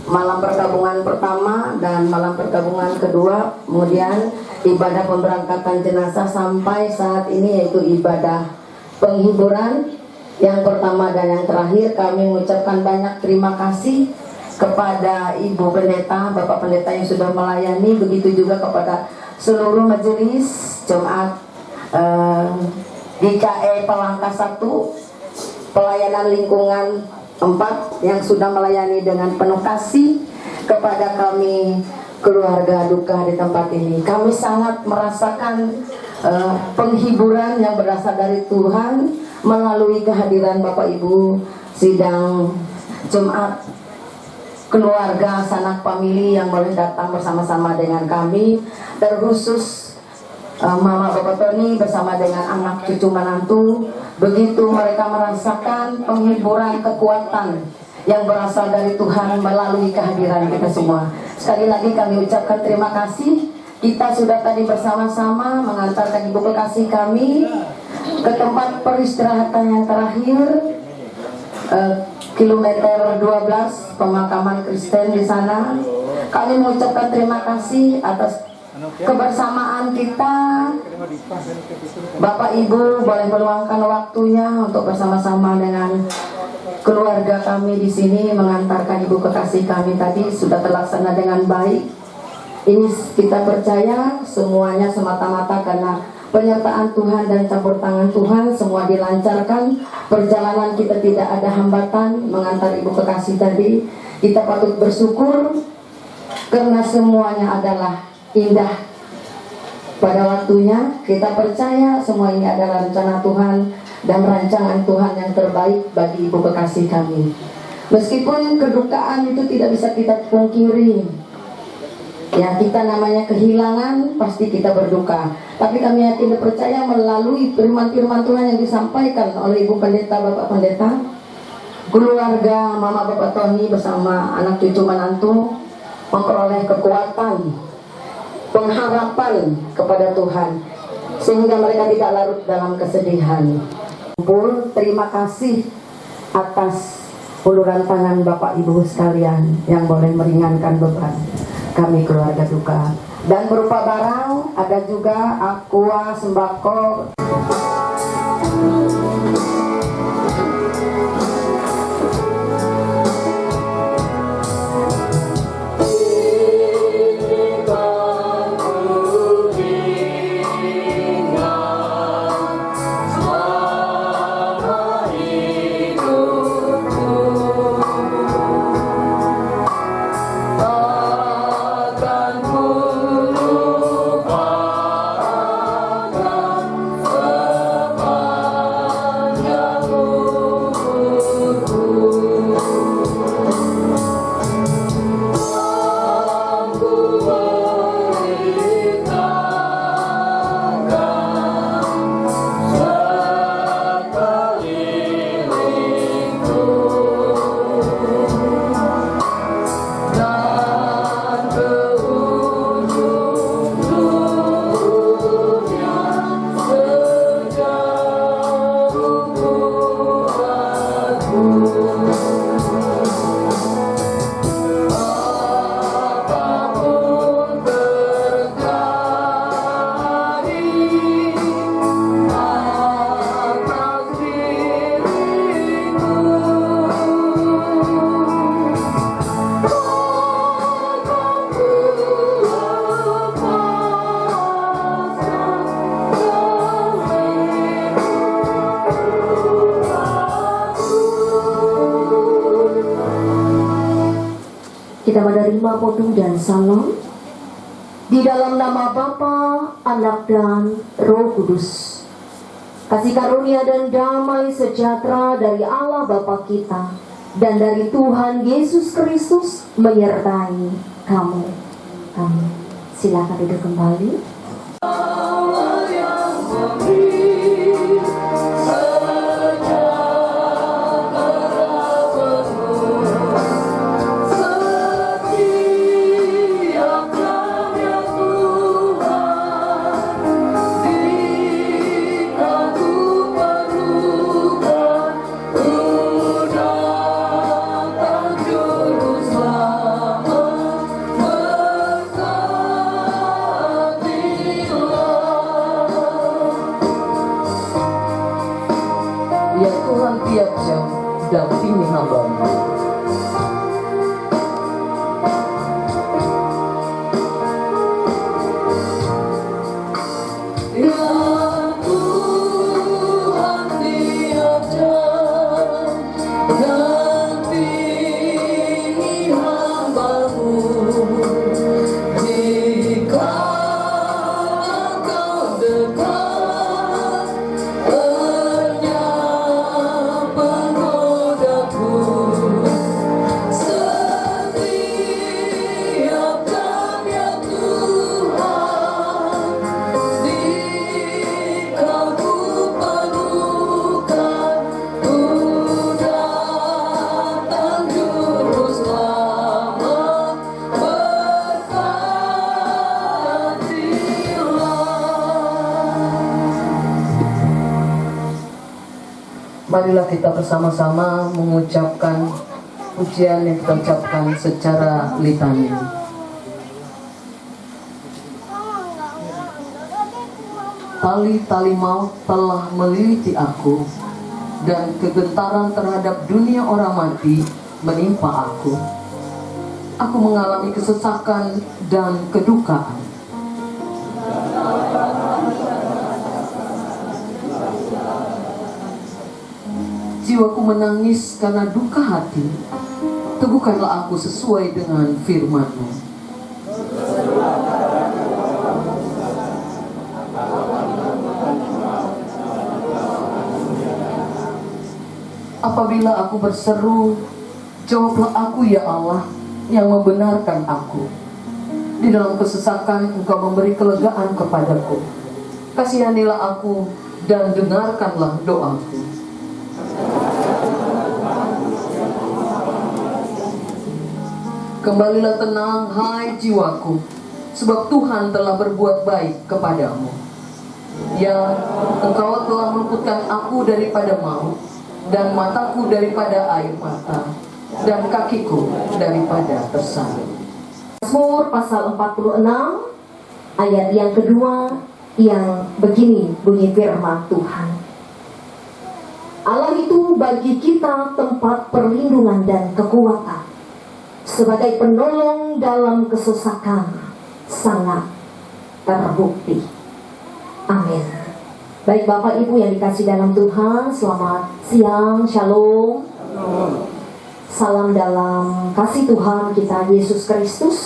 malam perkabungan pertama dan malam perkabungan kedua kemudian ibadah pemberangkatan jenazah sampai saat ini yaitu ibadah penghiburan yang pertama dan yang terakhir. Kami mengucapkan banyak terima kasih kepada Ibu Pendeta, Bapak Pendeta yang sudah melayani, begitu juga kepada seluruh majelis jemaat GKI Pelangka 1 pelayanan lingkungan 4 yang sudah melayani dengan penuh kasih kepada kami keluarga duka di tempat ini. Kami sangat merasakan penghiburan yang berasal dari Tuhan melalui kehadiran Bapak Ibu sidang Jumat keluarga sanak famili yang boleh datang bersama-sama dengan kami, terkhusus Mama Bapak Tony bersama dengan anak cucu menantu, begitu mereka merasakan penghiburan kekuatan yang berasal dari Tuhan melalui kehadiran kita semua. Sekali lagi kami ucapkan terima kasih. Kita sudah tadi bersama-sama mengantarkan ibu kekasih kami ke tempat peristirahatan yang terakhir, kilometer 12 pemakaman Kristen di sana. Kami mengucapkan terima kasih atas kebersamaan kita. Bapak Ibu boleh meluangkan waktunya untuk bersama-sama dengan keluarga kami di sini mengantarkan ibu kekasih kami tadi sudah terlaksana dengan baik. Ini kita percaya semuanya semata-mata karena penyertaan Tuhan dan campur tangan Tuhan, semua dilancarkan. Perjalanan kita tidak ada hambatan mengantar ibu kekasih tadi. Kita patut bersyukur karena semuanya adalah indah pada waktunya. Kita percaya semua ini adalah rencana Tuhan dan rancangan Tuhan yang terbaik bagi ibu kekasih kami. Meskipun kedukaan itu tidak bisa kita pungkiri, ya, kita namanya kehilangan, pasti kita berduka. Tapi kami yakin dan percaya melalui firman-firman Tuhan yang disampaikan oleh Ibu Pendeta, Bapak Pendeta, keluarga Mama Bapak Tony bersama anak cucu menantu memperoleh kekuatan, pengharapan kepada Tuhan, sehingga mereka tidak larut dalam kesedihan. Terima kasih atas uluran tangan Bapak Ibu sekalian yang boleh meringankan beban kami keluarga duka. Dan berupa barang ada juga aqua, sembako. Kita menerima podung dan salam di dalam nama Bapa, Anak dan Roh Kudus. Kasih karunia dan damai sejahtera dari Allah Bapa kita dan dari Tuhan Yesus Kristus menyertai kamu. Amin. Silakan duduk kembali. Ya Tuhan, tiap jam dampingi hamba-Mu. Marilah kita bersama-sama mengucapkan pujian yang kita ucapkan secara litani. Tali-tali maut telah meliliti aku, dan kegentaran terhadap dunia orang mati menimpa aku. Aku mengalami kesesakan dan kedukaan. Jiwaku menangis karena duka hati. Teguhkanlah aku sesuai dengan firman-Mu. Apabila aku berseru, jawablah aku ya Allah yang membenarkan aku. Di dalam kesesakan Engkau memberi kelegaan kepadaku. Kasihanilah aku dan dengarkanlah doaku. Kembalilah tenang, hai jiwaku, sebab Tuhan telah berbuat baik kepadamu. Ya, Engkau telah meluputkan aku daripada maut, dan mataku daripada air mata, dan kakiku daripada tersalib. Mazmur pasal 46 ayat yang kedua yang begini bunyi firman Tuhan. Allah itu bagi kita tempat perlindungan dan kekuatan, sebagai penolong dalam kesesakan sangat terbukti. Amin. Baik Bapak Ibu yang dikasih dalam Tuhan, selamat siang, shalom. Salam dalam kasih Tuhan kita Yesus Kristus.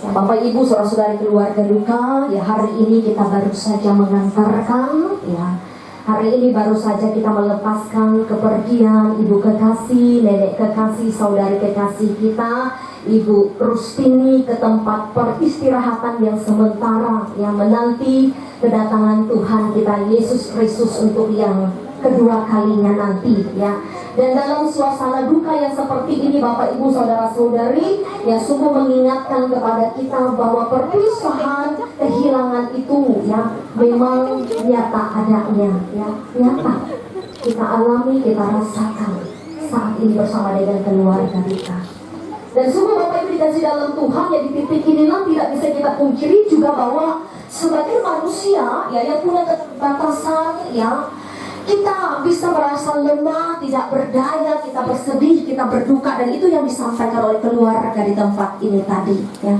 Bapak Ibu, saudara-saudari keluarga duka, ya hari ini kita baru saja mengantarkan, ya hari ini baru saja kita melepaskan kepergian Ibu kekasih, nenek kekasih, saudari kekasih kita, Ibu Rustini, ke tempat peristirahatan yang sementara, yang menanti kedatangan Tuhan kita Yesus Kristus untuk yang kedua kalinya nanti, ya. Dan dalam suasana duka yang seperti ini, Bapak Ibu saudara-saudari, ya sungguh mengingatkan kepada kita bahwa perpisahan, kehilangan itu ya memang nyata adanya, ya nyata kita alami, kita rasakan saat ini bersama dengan keluarga kita. Dan sungguh Bapak Ibu dikasih dalam Tuhan, ya di titik inilah tidak bisa kita pungkiri juga bahwa sebagai manusia ya yang punya keterbatasan, ya kita bisa merasa lemah, tidak berdaya, kita bersedih, kita berduka, dan itu yang disampaikan oleh keluarga di tempat ini tadi, ya.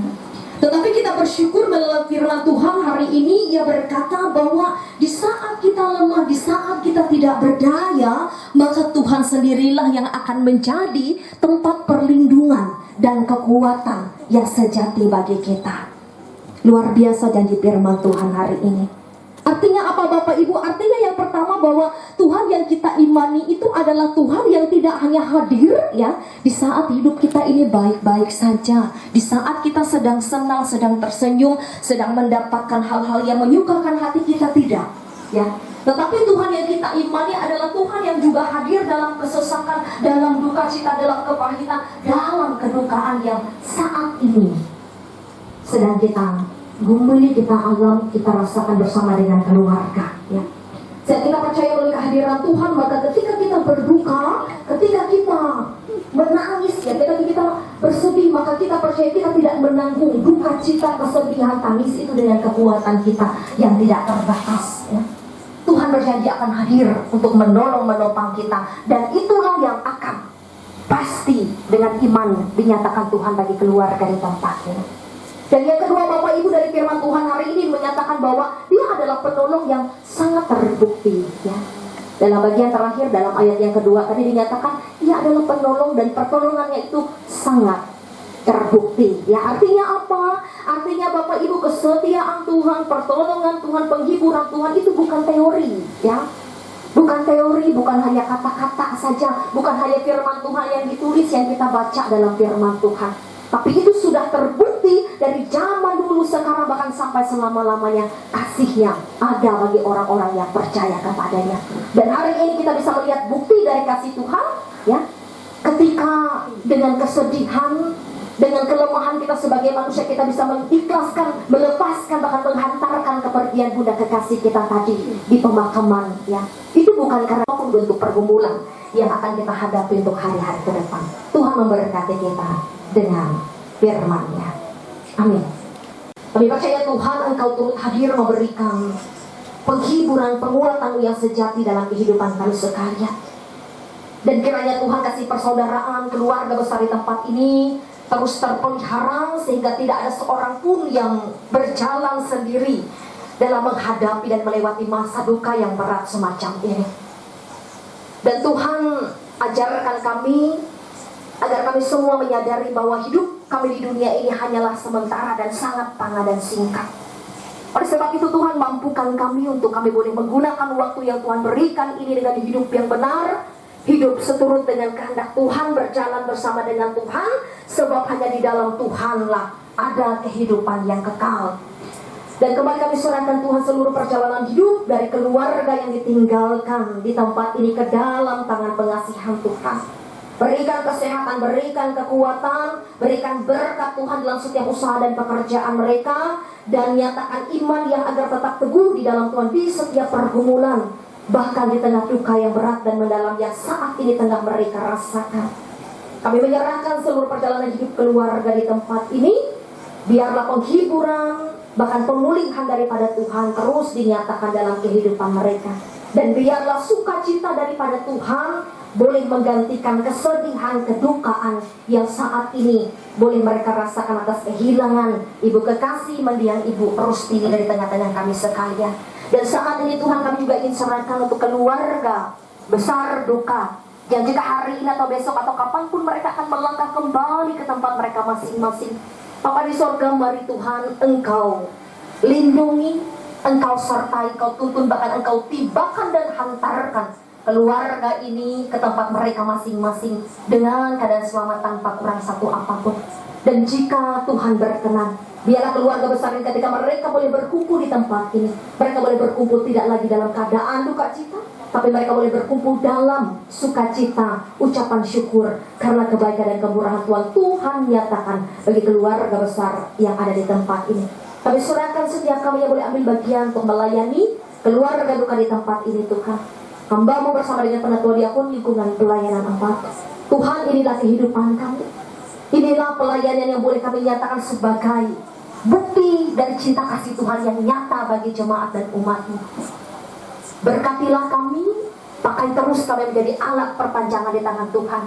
Tetapi kita bersyukur melalui firman Tuhan hari ini, ia berkata bahwa di saat kita lemah, di saat kita tidak berdaya, maka Tuhan sendirilah yang akan menjadi tempat perlindungan dan kekuatan yang sejati bagi kita. Luar biasa janji firman Tuhan hari ini. Artinya apa Bapak Ibu? Artinya yang pertama bahwa Tuhan yang kita imani itu adalah Tuhan yang tidak hanya hadir ya di saat hidup kita ini baik-baik saja, di saat kita sedang senang, sedang tersenyum, sedang mendapatkan hal-hal yang menyukakan hati kita, tidak ya. Tetapi Tuhan yang kita imani adalah Tuhan yang juga hadir dalam kesesakan, dalam duka cita, dalam kepahitan, dalam kedukaan yang saat ini sedang kita gumuli, kita alam, kita rasakan bersama dengan keluarga, ya. Saat kita percaya oleh kehadiran Tuhan, maka ketika kita berduka, ketika kita menangis, ya, ketika kita bersedih, maka kita percaya kita tidak menanggung duka cita, kesedihan, tangis itu dengan kekuatan kita yang tidak terbatas, ya. Tuhan berjanji akan hadir untuk menolong, menopang kita, dan itulah yang akan pasti dengan iman dinyatakan Tuhan bagi keluarga di tempat ini. Dan yang kedua Bapak Ibu, dari firman Tuhan hari ini menyatakan bahwa Dia adalah penolong yang sangat terbukti, ya. Dalam bagian terakhir dalam ayat yang kedua tadi dinyatakan Ia adalah penolong dan pertolongannya itu sangat terbukti, ya. Artinya apa? Artinya Bapak Ibu, kesetiaan Tuhan, pertolongan Tuhan, penghiburan Tuhan itu bukan teori, ya. Bukan teori, bukan hanya kata-kata saja, bukan hanya firman Tuhan yang ditulis yang kita baca dalam firman Tuhan. Tapi itu sudah terbukti dari zaman dulu, sekarang, bahkan sampai selama-lamanya kasih yang ada bagi orang-orang yang percaya kepadanya. Dan hari ini kita bisa melihat bukti dari kasih Tuhan, ya. Ketika dengan kesedihan Dengan kelemahan kita sebagai manusia, kita bisa mengikhlaskan, melepaskan, bahkan menghantarkan kepergian bunda kekasih kita tadi di pemakaman, ya. Itu bukan karena apapun bentuk pergumulan yang akan kita hadapi untuk hari-hari ke depan. Tuhan memberkati kita dengan firman-Nya. Amin. Kami percaya Tuhan, Engkau turut hadir memberikan penghiburan, penguatan yang sejati dalam kehidupan kami sekalian. Dan kiranya Tuhan kasih persaudaraan keluarga besar di tempat ini terus terpelihara, sehingga tidak ada seorang pun yang berjalan sendiri dalam menghadapi dan melewati masa duka yang berat semacam ini. Dan Tuhan ajarkan kami agar kami semua menyadari bahwa hidup kami di dunia ini hanyalah sementara dan sangat panah dan singkat. Oleh sebab itu Tuhan mampukan kami untuk kami boleh menggunakan waktu yang Tuhan berikan ini dengan hidup yang benar, hidup seturut dengan kehendak Tuhan, berjalan bersama dengan Tuhan, sebab hanya di dalam Tuhanlah ada kehidupan yang kekal. Dan kembali kami serahkan Tuhan seluruh perjalanan hidup dari keluarga yang ditinggalkan di tempat ini ke dalam tangan pengasihan Tuhan. Berikan kesehatan, berikan kekuatan, berikan berkat Tuhan dalam setiap usaha dan pekerjaan mereka, dan nyatakan iman yang agar tetap teguh di dalam Tuhan di setiap pergumulan, bahkan di tengah duka yang berat dan mendalam yang saat ini tengah mereka rasakan. Kami menyerahkan seluruh perjalanan hidup keluarga di tempat ini. Biarlah penghiburan, bahkan pemulihan daripada Tuhan terus dinyatakan dalam kehidupan mereka. Dan biarlah sukacita daripada Tuhan boleh menggantikan kesedihan, kedukaan yang saat ini boleh mereka rasakan atas kehilangan ibu kekasih mendiang Ibu Rustini dari tengah-tengah kami sekalian. Dan saat ini Tuhan, kami juga ingin serahkan untuk keluarga besar duka yang jika hari ini atau besok atau kapanpun mereka akan melangkah kembali ke tempat mereka masing-masing. Bapa di sorga, mari Tuhan Engkau lindungi, Engkau sertai, Engkau tuntun, bahkan Engkau tibakan dan hantarkan keluarga ini ke tempat mereka masing-masing dengan keadaan selamat tanpa kurang satu apapun. Dan jika Tuhan berkenan, biarlah keluarga besar ini ketika mereka boleh berkumpul di tempat ini, mereka boleh berkumpul tidak lagi dalam keadaan duka cita, tapi mereka boleh berkumpul dalam sukacita, ucapan syukur karena kebaikan dan kemurahan Tuhan. Tuhan nyatakan bagi keluarga besar yang ada di tempat ini. Kami serahkan setiap kami yang boleh ambil bagian untuk melayani keluarga duka di tempat ini, Tuhan. Hamba-Mu bersama dengan penatua diakon lingkungan pelayanan 4. Tuhan, inilah kehidupan kami. Inilah pelayanan yang boleh kami nyatakan sebagai bukti dari cinta kasih Tuhan yang nyata bagi jemaat dan umat-Mu. Berkatilah kami, pakai terus kami menjadi alat perpanjangan di tangan Tuhan,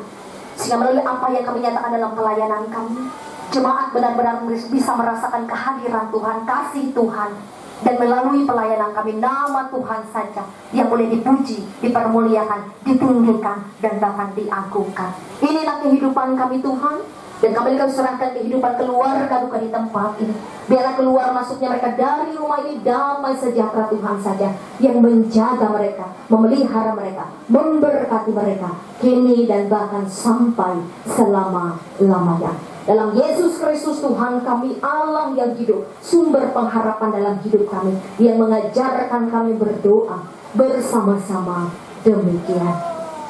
sehingga melalui apa yang kami nyatakan dalam pelayanan kami, jemaat benar-benar bisa merasakan kehadiran Tuhan, kasih Tuhan. Dan melalui pelayanan kami, nama Tuhan saja yang boleh dipuji, dipermuliakan, ditinggikan, dan bahkan diagungkan. Inilah kehidupan kami Tuhan. Dan kami serahkan kehidupan keluarga duka di tempat ini. Biarlah keluar masuknya mereka dari rumah ini damai sejahtera Tuhan saja yang menjaga mereka, memelihara mereka, memberkati mereka kini dan bahkan sampai selama-lamanya. Dalam Yesus Kristus Tuhan kami, Allah yang hidup, sumber pengharapan dalam hidup kami, yang mengajarkan kami berdoa bersama-sama demikian.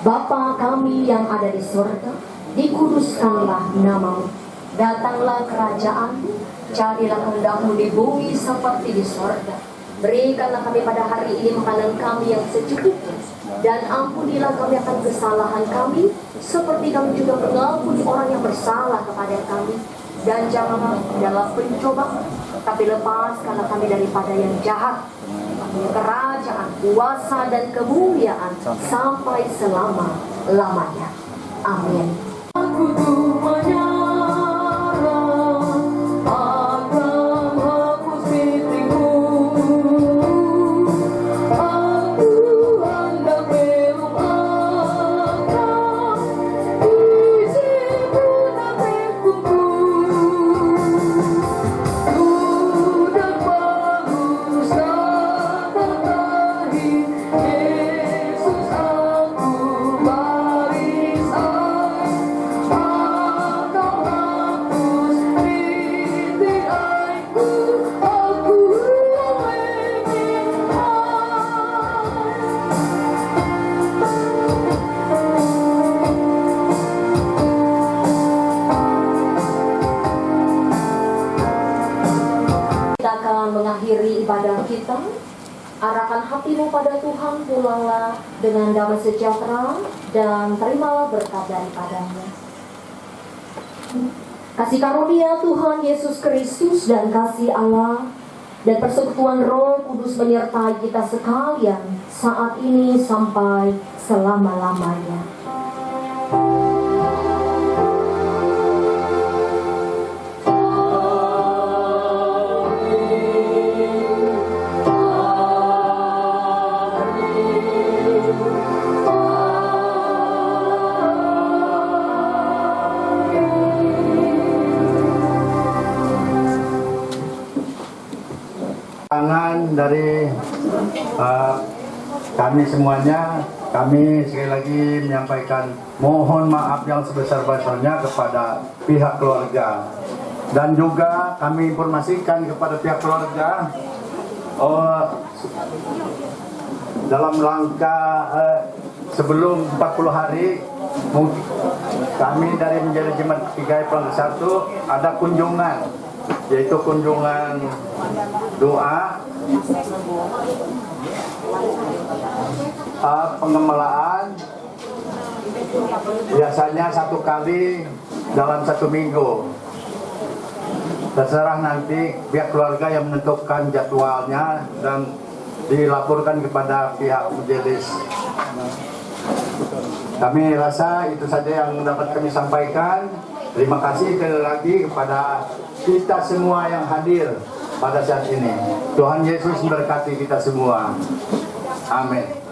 Bapa kami yang ada di surga, dikuduskanlah nama-Mu, datanglah kerajaan-Mu, jadilah kehendak-Mu di bumi seperti di surga. Berikanlah kami pada hari ini makanan kami yang secukupnya, dan ampunilah kami akan kesalahan kami, seperti kami juga mengampuni orang yang bersalah kepada kami. Dan janganlah dalam pencobaan, tapi lepaskanlah kami daripada yang jahat. Kerajaan, kuasa, dan kemuliaan sampai selama-lamanya. Amin. Aku hatimu pada Tuhan, pulanglah dengan damai sejahtera dan terimalah berkat daripadanya. Kasih karunia Tuhan Yesus Kristus dan kasih Allah dan persekutuan Roh Kudus menyertai kita sekalian saat ini sampai selama-lamanya. Dari kami semuanya, kami sekali lagi menyampaikan mohon maaf yang sebesar-besarnya kepada pihak keluarga, dan juga kami informasikan kepada pihak keluarga dalam rangka sebelum 40 hari kami dari menjadi Jemaat PGI Pelangi 1 ada kunjungan, yaitu kunjungan doa, pengemelaan, biasanya 1 kali dalam 1 minggu. Terserah nanti pihak keluarga yang menentukan jadwalnya dan dilaporkan kepada pihak majelis. Kami rasa itu saja yang dapat kami sampaikan. Terima kasih sekali lagi kepada kita semua yang hadir pada saat ini. Tuhan Yesus memberkati kita semua. Amin.